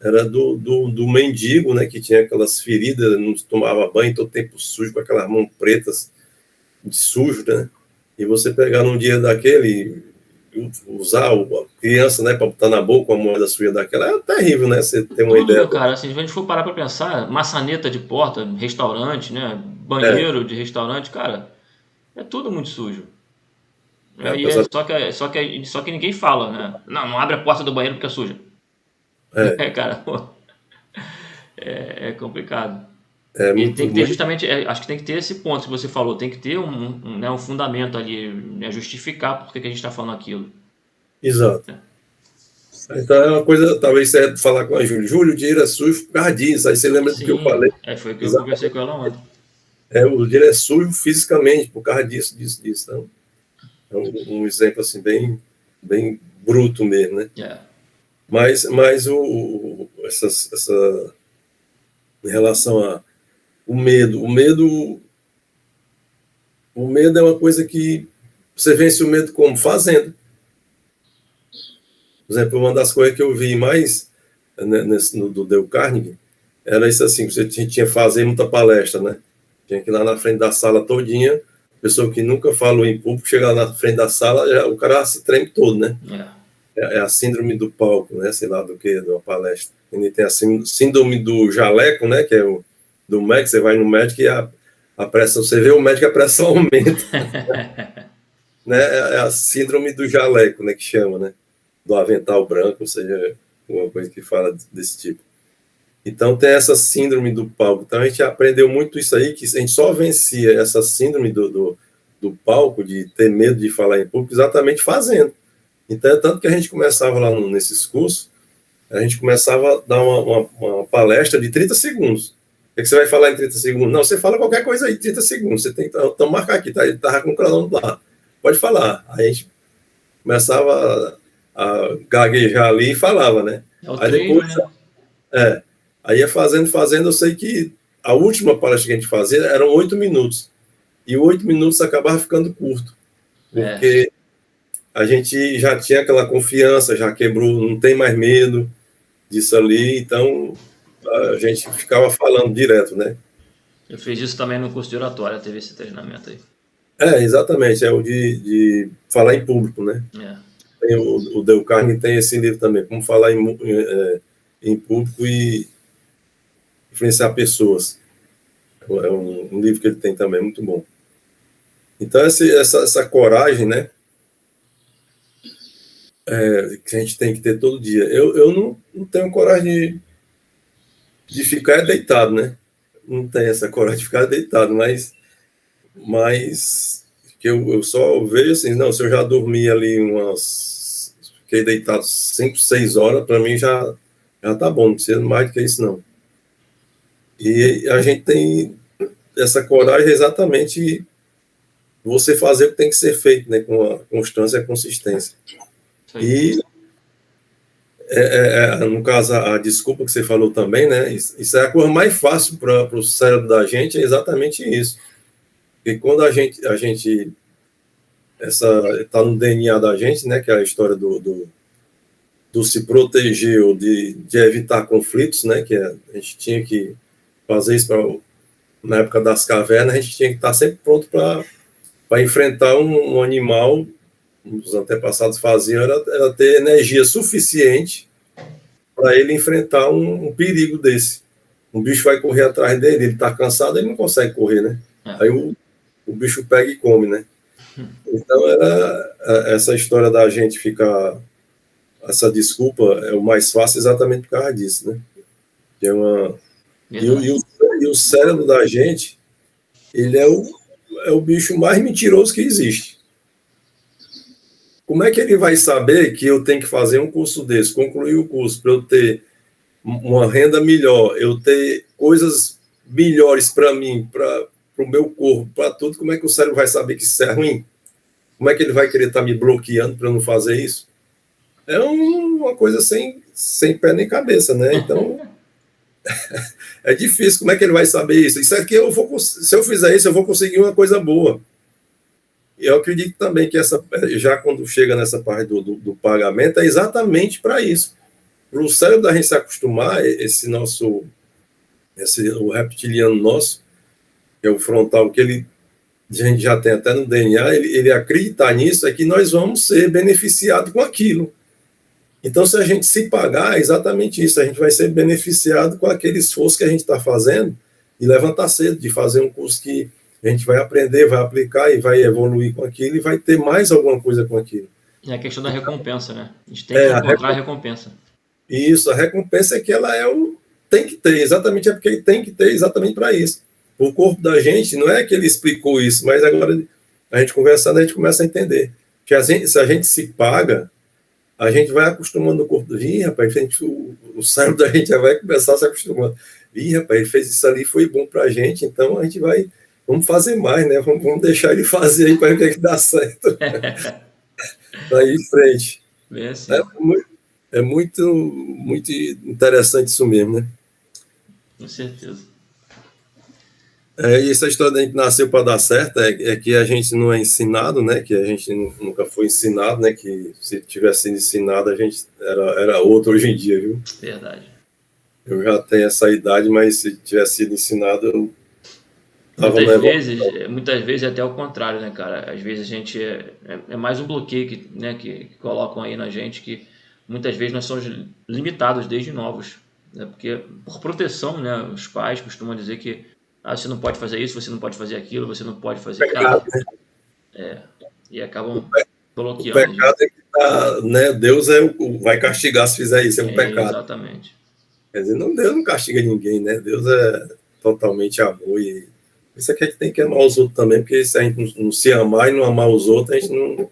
Era do mendigo, né? Que tinha aquelas feridas, não tomava banho, todo tempo sujo, com aquelas mãos pretas de sujo, né? E você pegar num dia daquele, usar a criança, né? Para botar na boca uma moeda suja daquela, é terrível, né? Você tem uma Tudo, ideia. né, cara? Assim, se a gente for parar pra pensar, maçaneta de porta, restaurante, né? É, Banheiro de restaurante, cara, é tudo muito sujo. E apesar. só que ninguém fala, né? Não, não abre a porta do banheiro porque é suja. É, É, cara, pô, é complicado. é E tem muito, que ter muito. justamente, acho que tem que ter esse ponto que você falou, tem que ter né, um fundamento ali, né, justificar por que a gente está falando aquilo. Exato. Né? Então é uma coisa, talvez você falar com a Júlia. Júlia, o dinheiro é sujo por causa disso. Aí você lembra do que eu Sim, falei? foi o que eu conversei Exatamente. com ela ontem. O dinheiro é sujo fisicamente por causa disso, disso, disso. Então, é um exemplo assim bem, bem bruto mesmo, né? É, Mas em relação a o medo é uma coisa que você vence o medo como fazendo. Por exemplo, uma das coisas que eu vi mais, né, do Dale Carnegie era isso assim, você tinha que fazer muita palestra, né? Tinha que ir lá na frente da sala todinha, pessoa que nunca falou em público, chega lá na frente da sala, o cara se treme todo, né? é. É a síndrome do palco, né? Sei lá do que, de uma palestra. Ele tem a síndrome do jaleco, né? Que é do médico, você vai no médico e a pressão, você vê o médico, a pressão aumenta, né? É a síndrome do jaleco, né? Que chama, né? Do avental branco, ou seja, uma coisa que fala desse tipo. Então tem essa síndrome do palco. Então a gente aprendeu muito isso aí, que a gente só vencia essa síndrome do palco, de ter medo de falar em público, exatamente fazendo. Então é tanto que a gente começava lá nesses cursos, a gente começava a dar uma palestra de 30 segundos. O que você vai falar em 30 segundos? Não, você fala qualquer coisa aí, 30 segundos. Você tem que então, marcar aqui, tá? Ele estava com o cronômetro lá. Pode falar. Aí a gente começava a gaguejar ali e falava, né? É o Aí treino, depois, né? é, aí ia fazendo, eu sei que a última palestra que a gente fazia eram 8 minutos. E 8 minutos acabava ficando curto, É. porque a gente já tinha aquela confiança, já quebrou, não tem mais medo disso ali, então a gente ficava falando direto, né? Eu fiz isso também no curso de oratória, teve esse treinamento aí. Exatamente, é o de falar em público, né? É. Tem o Dale Carnegie tem esse livro também, como falar em público e influenciar pessoas. É um livro que ele tem também, muito bom. Então, essa coragem, né, que a gente tem que ter todo dia. Eu não tenho coragem de ficar deitado, né? Não tenho essa coragem de ficar deitado, mas que eu só vejo assim, não, se eu já dormi ali fiquei deitado 5, 6 horas, para mim já tá bom, não precisa mais do que isso, não. E a gente tem essa coragem exatamente você fazer o que tem que ser feito, né, com a constância e a consistência. E, no caso, a desculpa que você falou também, né, isso é a coisa mais fácil para o cérebro da gente, é exatamente isso. Porque quando a gente está no DNA da gente, né, que é a história do se proteger ou de evitar conflitos, né, que a gente tinha que fazer isso na época das cavernas, a gente tinha que estar sempre pronto para enfrentar um animal. Os antepassados faziam era ter energia suficiente para ele enfrentar um perigo desse. Um bicho vai correr atrás dele, ele está cansado, ele não consegue correr, né? Aí o bicho pega e come, né? Então, era essa história da gente ficar... Essa desculpa é o mais fácil exatamente por causa disso, né? Que é e o cérebro da gente, ele é o bicho mais mentiroso que existe. Como é que ele vai saber que eu tenho que fazer um curso desse, concluir o curso, para eu ter uma renda melhor, eu ter coisas melhores para mim, para o meu corpo, para tudo? Como é que o cérebro vai saber que isso é ruim? Como é que ele vai querer estar me bloqueando para eu não fazer isso? É uma coisa sem pé nem cabeça, né? Então, é difícil. Como é que ele vai saber isso? Isso aqui se eu fizer isso, eu vou conseguir uma coisa boa. E eu acredito também que já quando chega nessa parte do pagamento, é exatamente para isso. Para o cérebro da gente se acostumar, o reptiliano nosso, que é o frontal, que a gente já tem até no DNA, ele acreditar nisso, é que nós vamos ser beneficiados com aquilo. Então, se a gente se pagar, é exatamente isso, a gente vai ser beneficiado com aquele esforço que a gente está fazendo e levantar cedo, de fazer um curso que a gente vai aprender, vai aplicar e vai evoluir com aquilo e vai ter mais alguma coisa com aquilo. É a questão da recompensa, né? A gente tem que encontrar a recompensa. Isso, a recompensa é que ela tem que ter, exatamente, é porque tem que ter exatamente para isso. O corpo da gente, não é que ele explicou isso, mas agora a gente conversando, a gente começa a entender que se a gente se paga, a gente vai acostumando o corpo. Ih, rapaz, o cérebro da gente já vai começar a se acostumando. Ih, rapaz, ele fez isso ali, foi bom para a gente, então a gente vamos fazer mais, né? Vamos deixar ele fazer aí para ver que dá certo. Daí em frente. Bem assim. É muito, muito interessante isso mesmo, né? Com certeza. E essa história da gente nasceu para dar certo é que a gente não é ensinado, né? Que a gente nunca foi ensinado, né? Que se tivesse sido ensinado, a gente era outro hoje em dia, viu? Verdade. Eu já tenho essa idade, mas se tivesse sido ensinado, eu tava muitas vezes é até o contrário, né, cara? Às vezes a gente é mais um bloqueio que colocam aí na gente, que muitas vezes nós somos limitados desde novos, né? Porque por proteção, né, os pais costumam dizer que você não pode fazer isso, você não pode fazer aquilo, você não pode fazer pecado, né? E acabam bloqueando. O pecado é que né? Deus vai castigar se fizer isso, é um pecado. Exatamente. Quer dizer, Deus não castiga ninguém, né? Deus é totalmente amor e isso aqui a gente tem que amar os outros também, porque se a gente não se amar e não amar os outros, a gente não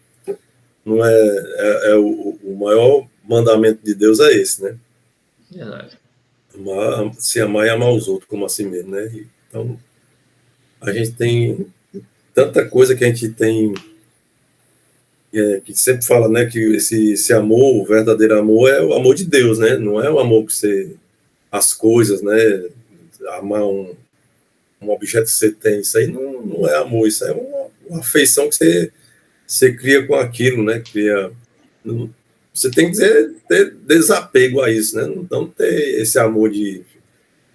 o maior mandamento de Deus é esse, né? Verdade. Se amar e amar os outros como assim mesmo, né? Então, a gente tem tanta coisa que a gente tem que sempre fala, né, que esse amor, o verdadeiro amor é o amor de Deus, né? Não é o amor que as coisas, né? Amar um objeto que você tem, isso aí não é amor, isso é uma afeição que você cria com aquilo, né? Você tem que ter desapego a isso, né? Não ter esse amor de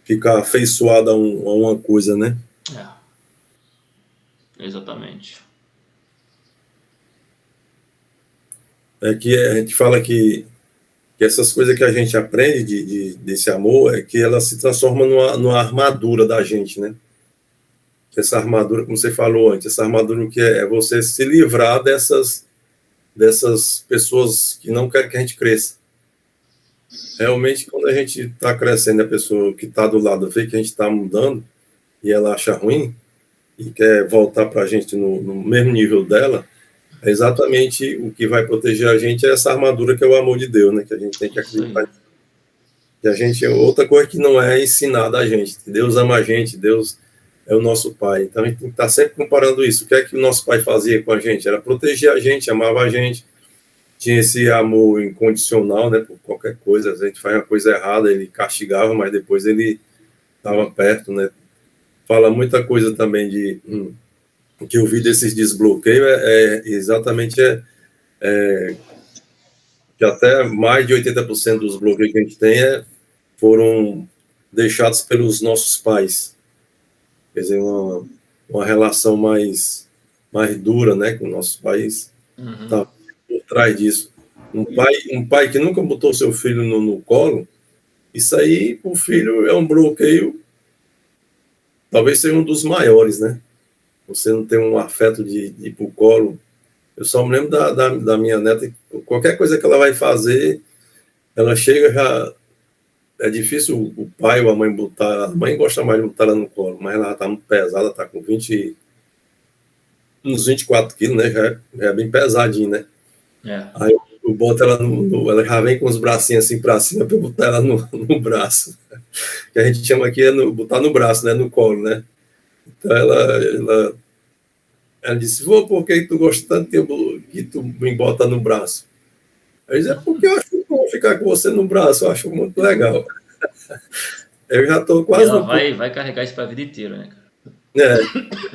ficar afeiçoado a uma coisa, né? Exatamente. É que a gente fala que essas coisas que a gente aprende desse amor é que ela se transforma numa armadura da gente, né? essa armadura, como você falou antes, essa armadura que é você se livrar dessas pessoas que não querem que a gente cresça. Realmente, quando a gente está crescendo, a pessoa que está do lado vê que a gente está mudando e ela acha ruim e quer voltar para a gente no mesmo nível dela, é exatamente o que vai proteger a gente é essa armadura que é o amor de Deus, né? Que a gente tem que Isso aí. acreditar. Que a gente, outra coisa que não é ensinada a gente. Deus ama a gente, Deus é o nosso Pai. Então a gente tem que estar sempre comparando isso. O que é que o nosso Pai fazia com a gente? Era proteger a gente, amava a gente, tinha esse amor incondicional, né? Por qualquer coisa, a gente faz uma coisa errada, ele castigava, mas depois ele estava perto, né? Fala muita coisa também de que eu vi desses desbloqueios exatamente que até mais de 80% dos bloqueios que a gente tem foram deixados pelos nossos pais. Quer dizer, uma relação mais dura, né, com nossos pais. Tá por trás disso. Um pai que nunca botou seu filho no colo, isso aí, o filho é um bloqueio, talvez seja um dos maiores, né? Você não tem um afeto de ir para o colo. Eu só me lembro da minha neta, qualquer coisa que ela vai fazer, ela chega já. É difícil o pai ou a mãe botar. A mãe gosta mais de botar ela no colo, mas ela está muito pesada, está com uns 24 quilos, né? Já é bem pesadinho, né? Aí eu boto ela ela já vem com os bracinhos assim para cima para eu botar ela no braço. Que a gente chama aqui botar no braço, né? No colo, né? Então ela disse, vô, por que tu gosta tanto que tu me bota no braço? Eu disse, porque eu acho bom ficar com você no braço, eu acho muito legal. Eu já estou quase... E ela vai carregar isso para a vida inteira, né, cara?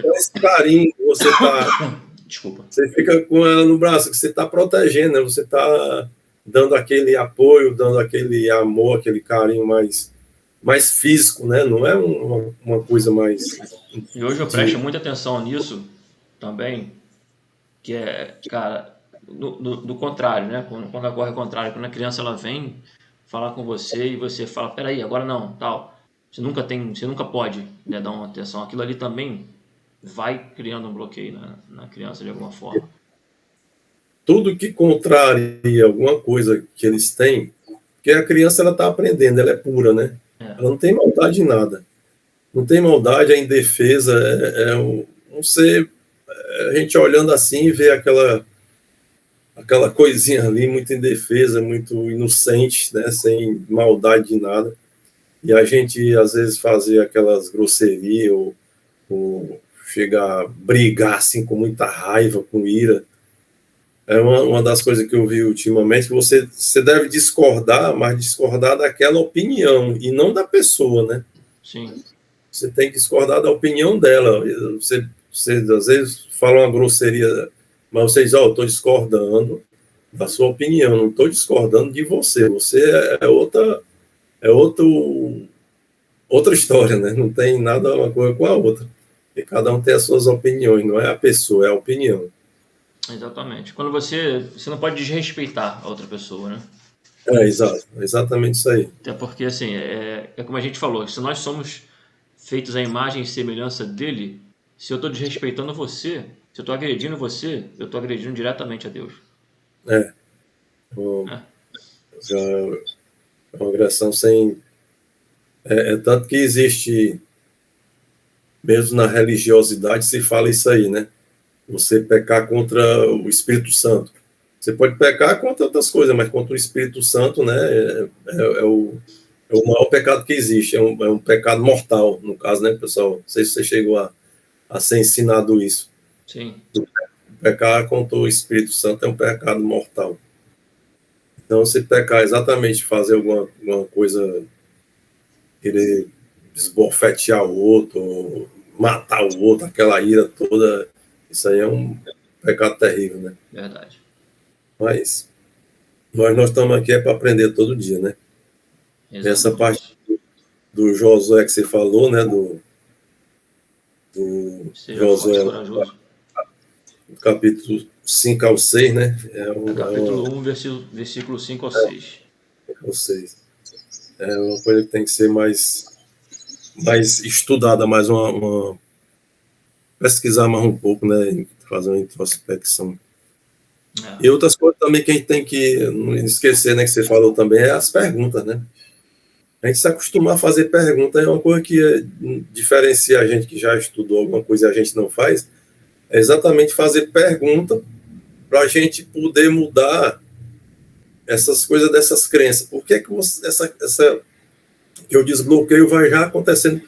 Com esse carinho que você tá... Desculpa. Você fica com ela no braço, que você está protegendo, né? Você está dando aquele apoio, dando aquele amor, aquele carinho mais físico, né? Não é uma coisa mais... E hoje eu presto muita atenção nisso também, que é, cara, do contrário, né? Quando ocorre o contrário, quando a criança ela vem falar com você e você fala, peraí, agora não, tal. Você nunca pode, né, dar uma atenção. Aquilo ali também vai criando um bloqueio na criança de alguma forma. Tudo que contraria alguma coisa que eles têm, porque a criança ela está aprendendo, ela é pura, né? Ela não tem maldade em nada. Não tem maldade, é indefesa, um ser... A gente olhando assim vê aquela coisinha ali muito indefesa, muito inocente, né? Sem maldade de nada. E a gente, às vezes, fazer aquelas grosserias ou chegar a brigar assim com muita raiva, com ira. É uma das coisas que eu vi ultimamente, que você deve discordar, mas discordar daquela opinião e não da pessoa, né? Sim. Você tem que discordar da opinião dela. Você às vezes fala uma grosseria, mas você diz, eu estou discordando da sua opinião, não estou discordando de você. Você outra história, né? Não tem nada uma coisa com a outra. E cada um tem as suas opiniões, não é a pessoa, é a opinião. Exatamente. Quando você não pode desrespeitar a outra pessoa, né? Exatamente isso aí. Até porque, assim, é como a gente falou, se nós somos feitos à imagem e semelhança dele, se eu estou desrespeitando você, se eu estou agredindo você, eu estou agredindo diretamente a Deus. É uma agressão sem... tanto que existe, mesmo na religiosidade, se fala isso aí, né? Você pecar contra o Espírito Santo. Você pode pecar contra outras coisas, mas contra o Espírito Santo, né? É o maior pecado que existe. É um pecado mortal, no caso, né, pessoal? Não sei se você chegou a ser ensinado isso. Sim. Pecar contra o Espírito Santo é um pecado mortal. Então, se pecar exatamente fazer alguma coisa, querer esbofetear o outro, matar o outro, aquela ira toda, isso aí é um pecado terrível, né? Verdade. Mas nós estamos aqui para aprender todo dia, né? Exatamente. Essa parte do Josué que você falou, né? Do Josué, do capítulo 5 ao 6, né? Capítulo 1, versículo 5 ao 6. Ao 6. É uma coisa que tem que ser mais estudada, mais uma pesquisar mais um pouco, né? Fazer uma introspecção. É. E outras coisas também que a gente tem que não esquecer, né? Que você falou também, é as perguntas, né? A gente se acostumar a fazer perguntas é uma coisa que diferencia a gente que já estudou alguma coisa e a gente não faz, é exatamente fazer pergunta para a gente poder mudar essas coisas dessas crenças. Por que que o desbloqueio vai já acontecendo?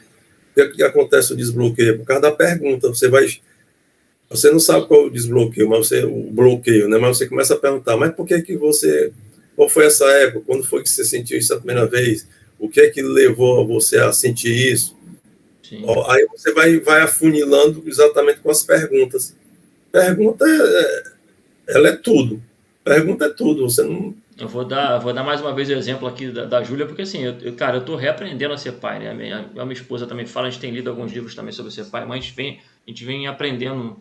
Por que acontece o desbloqueio? Por causa da pergunta. Você não sabe qual é o desbloqueio, mas o bloqueio, né? Mas você começa a perguntar, mas por que você, qual foi essa época? Quando foi que você sentiu isso a primeira vez? O que é que levou você a sentir isso? Sim. Aí você vai afunilando exatamente com as perguntas. Pergunta, ela é tudo. Pergunta é tudo. Você não. Eu vou dar mais uma vez o exemplo aqui da Júlia, porque assim, cara, eu tô reaprendendo a ser pai, né? A minha esposa também fala, a gente tem lido alguns livros também sobre ser pai, mas a gente vem aprendendo.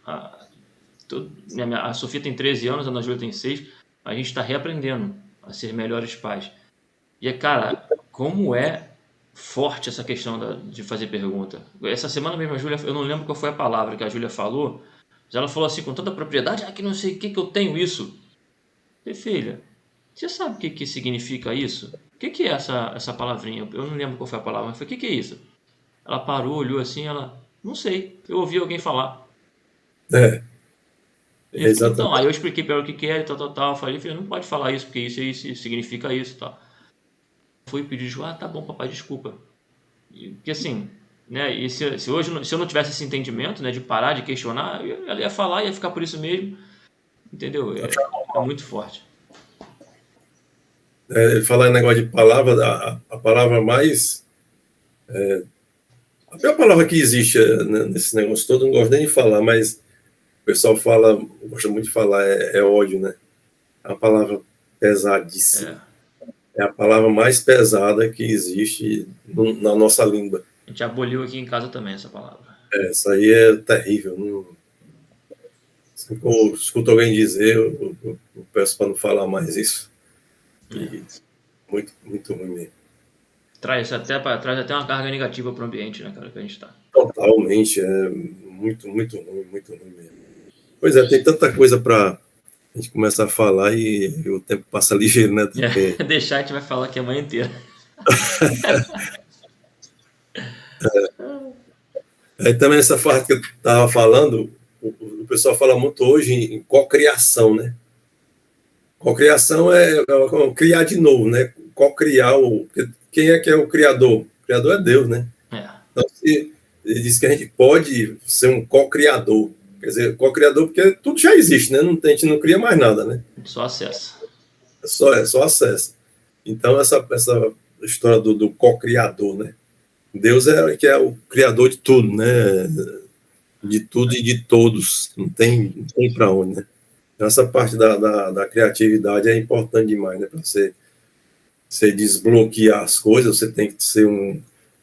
A Sofia tem 13 anos, a Ana Júlia tem 6, a gente está reaprendendo a ser melhores pais. E, cara, como é forte essa questão de fazer pergunta. Essa semana mesmo a Júlia, eu não lembro qual foi a palavra que a Júlia falou, mas ela falou assim com tanta propriedade, que não sei o que eu tenho isso. E filha, você sabe o que significa isso? O que é essa palavrinha? Eu não lembro qual foi a palavra, mas foi o que é isso? Ela parou, olhou assim, ela, não sei, eu ouvi alguém falar. É, E eu falei, então, aí exatamente. eu expliquei para ela o que é, tal. Eu falei, filha, não pode falar isso, porque isso significa isso, tal. Fui pedir desculpa, tá bom, papai, desculpa. Porque assim, né, e se hoje, se eu não tivesse esse entendimento, né, de parar, de questionar, ela ia falar, ia ficar por isso mesmo, entendeu? É muito forte. Falar em negócio de palavra, a palavra mais. A pior palavra que existe né, nesse negócio todo, não gosto nem de falar, mas o pessoal fala, gosta muito de falar, é ódio, né? É uma palavra É, pesadíssima. É a palavra mais pesada que existe na nossa língua. a gente aboliu aqui em casa também essa palavra. Essa aí é terrível. Não, se eu escuto alguém dizer, eu peço para não falar mais isso. É. E muito, muito ruim mesmo. Traz até uma carga negativa para o ambiente, né, cara, que a gente está. Totalmente, é muito ruim mesmo. Pois é, tem tanta coisa para a gente começar a falar e o tempo passa ligeiro, né? Também. É, deixar a gente vai falar aqui a manhã inteira. Aí também essa parte que eu estava falando, o pessoal fala muito hoje em cocriação, né? Cocriação é criar de novo, né? Cocriar quem é que é o criador? O criador é Deus, né? É, Então, ele diz que a gente pode ser um co-criador. Quer dizer, co-criador porque tudo já existe, né? A gente não cria mais nada, né? só acessa. É só acesso. Então, essa história do co-criador, né? Deus é que é o criador de tudo, né? De tudo e de todos. Não tem para onde, né? Então, essa parte da criatividade é importante demais, né? Para você desbloquear as coisas, você tem que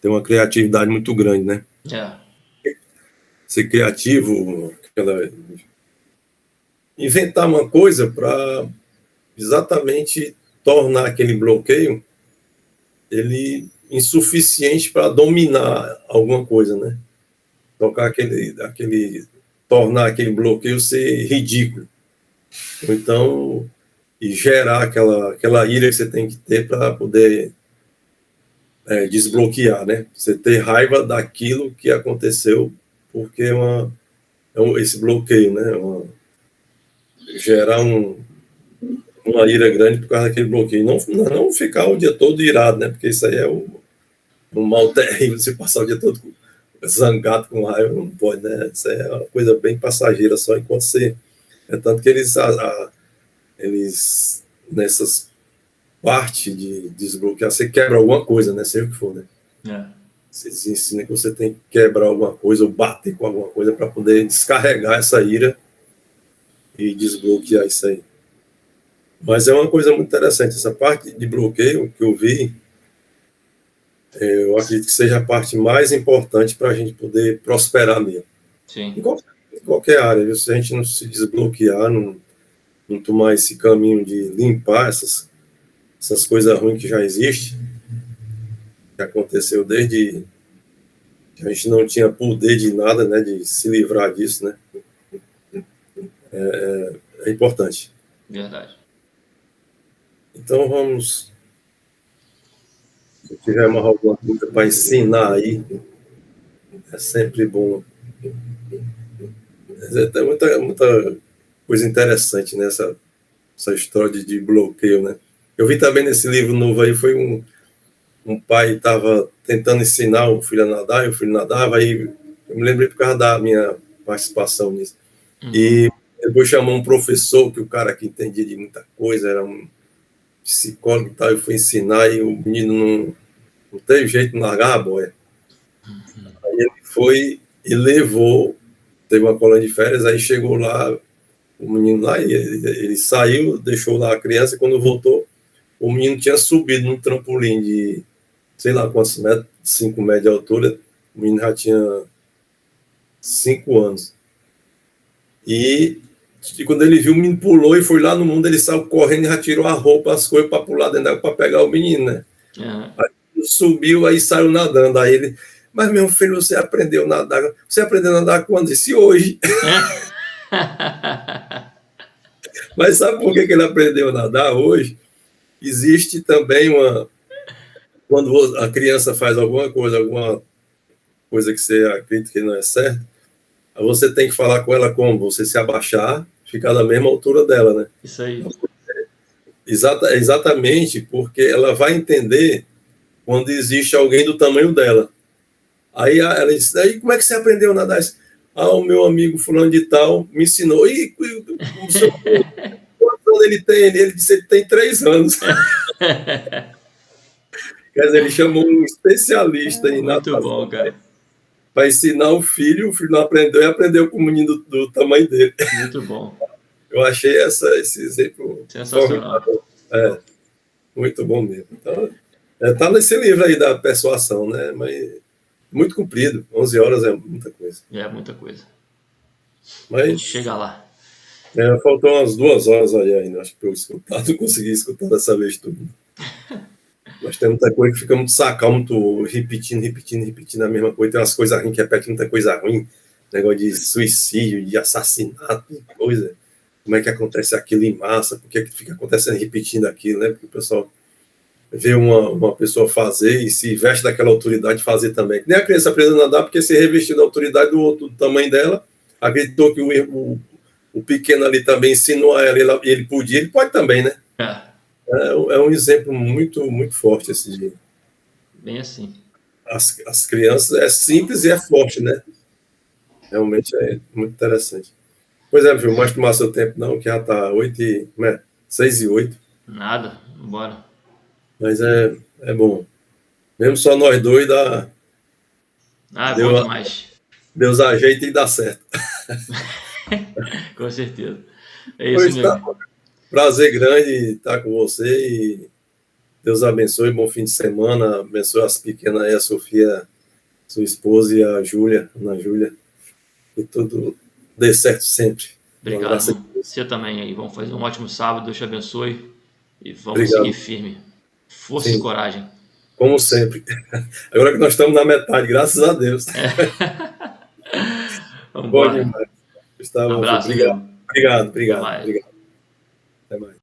ter uma criatividade muito grande, né? É, Ser criativo, inventar uma coisa para exatamente tornar aquele bloqueio ele insuficiente para dominar alguma coisa, né? Tocar tornar aquele bloqueio ser ridículo. Ou então, e gerar aquela ira que você tem que ter para poder desbloquear, né? Você ter raiva daquilo que aconteceu, porque esse bloqueio, né? Gerar uma ira grande por causa daquele bloqueio. Não ficar o dia todo irado, né? Porque isso aí é um mal terrível, você passar o dia todo zangado com raiva, não pode, né? Isso é uma coisa bem passageira, só enquanto você. É tanto que eles nessas partes de desbloquear, você quebra alguma coisa, né? Seja o que for, né? é. Vocês ensinam que você tem que quebrar alguma coisa ou bater com alguma coisa para poder descarregar essa ira e desbloquear isso aí. Mas é uma coisa muito interessante, essa parte de bloqueio que eu vi, eu acredito que seja a parte mais importante para a gente poder prosperar mesmo. Em Sim. qualquer área, viu? Se a gente não se desbloquear, não tomar esse caminho de limpar essas coisas ruins que já existem, que aconteceu desde A gente não tinha poder de nada, né, de se livrar disso, né? É importante. Verdade. Então vamos, se tiver mais alguma coisa para ensinar aí, é sempre bom. Tem muita coisa interessante nessa essa história de bloqueio, né? Eu vi também nesse livro novo aí, foi um pai estava tentando ensinar o filho a nadar, e o filho nadava, aí eu me lembrei por causa da minha participação nisso. E depois chamou um professor, que o cara que entendia de muita coisa, era um psicólogo e tal, e foi ensinar, e o menino não teve jeito de largar a boia. Aí ele foi e levou, teve uma colônia de férias, aí chegou lá, o menino lá, e ele saiu, deixou lá a criança, e quando voltou, o menino tinha subido num trampolim de, sei lá quantos metros, 5 metros de altura, o menino já tinha 5 anos. E quando ele viu, o menino pulou e foi lá no mundo, ele saiu correndo e já tirou a roupa, as coisas para pular dentro da água para pegar o menino, né? Aí ele subiu, aí saiu nadando. Aí ele, mas meu filho, você aprendeu a nadar? Você aprendeu a nadar quando? Disse hoje. Mas sabe por que ele aprendeu a nadar hoje? Existe também quando a criança faz alguma coisa que você acredita que não é certo, você tem que falar com ela como? Você se abaixar, ficar na mesma altura dela, né? Isso aí. Exatamente, porque ela vai entender quando existe alguém do tamanho dela. Aí ela disse, aí como é que você aprendeu a nadar? O meu amigo fulano de tal me ensinou. E o seu quantos anos ele tem? Ele disse que tem 3 anos. Quer dizer, ele chamou um especialista em Muito natação bom, cara. para ensinar o filho não aprendeu e aprendeu com o menino do tamanho dele. Muito bom. Eu achei esse exemplo Sensacional. formidável. Muito bom mesmo. Então, tá nesse livro aí da persuasão, né? Mas muito comprido, 11 horas é muita coisa. É muita coisa. A gente Mas chega lá. faltou umas 2 horas aí ainda, acho que para eu escutar, não consegui escutar dessa vez tudo. Mas tem muita coisa que fica muito sacal, muito repetindo a mesma coisa. Tem umas coisas ruins que repete muita coisa ruim, negócio de suicídio, de assassinato, coisa. Como é que acontece aquilo em massa, por que fica acontecendo, repetindo aquilo, né? Porque o pessoal vê uma pessoa fazer e se veste daquela autoridade fazer também. Nem a criança aprende a nadar porque se revestiu da autoridade do outro do tamanho dela, acreditou que o pequeno ali também ensinou a ela, ele podia, ele pode também, né? É um exemplo muito, muito forte esse. Bem assim. As crianças é simples e é forte, né? Realmente é muito interessante. Pois é, viu? Mais tomar seu tempo não, que já está 6:08. Nada. Bora. Mas é bom. Mesmo só nós dois, É bom demais. Deus ajeita e dá certo. Com certeza. É isso Pois tá. mesmo. Prazer grande estar com você e Deus abençoe, bom fim de semana, abençoe as pequenas aí, a Sofia, sua esposa, e a Júlia, Ana Júlia, que tudo dê certo sempre. Obrigado, irmão. Você também aí. Vamos fazer um ótimo sábado, Deus te abençoe e vamos Obrigado. seguir firme. Força Sim. e coragem. Como sempre. Agora que nós estamos na metade, graças a Deus. Vamos Bom embora. demais. Gustavo, Abraço, obrigado. amigo. Obrigado. Até mais. Até mais.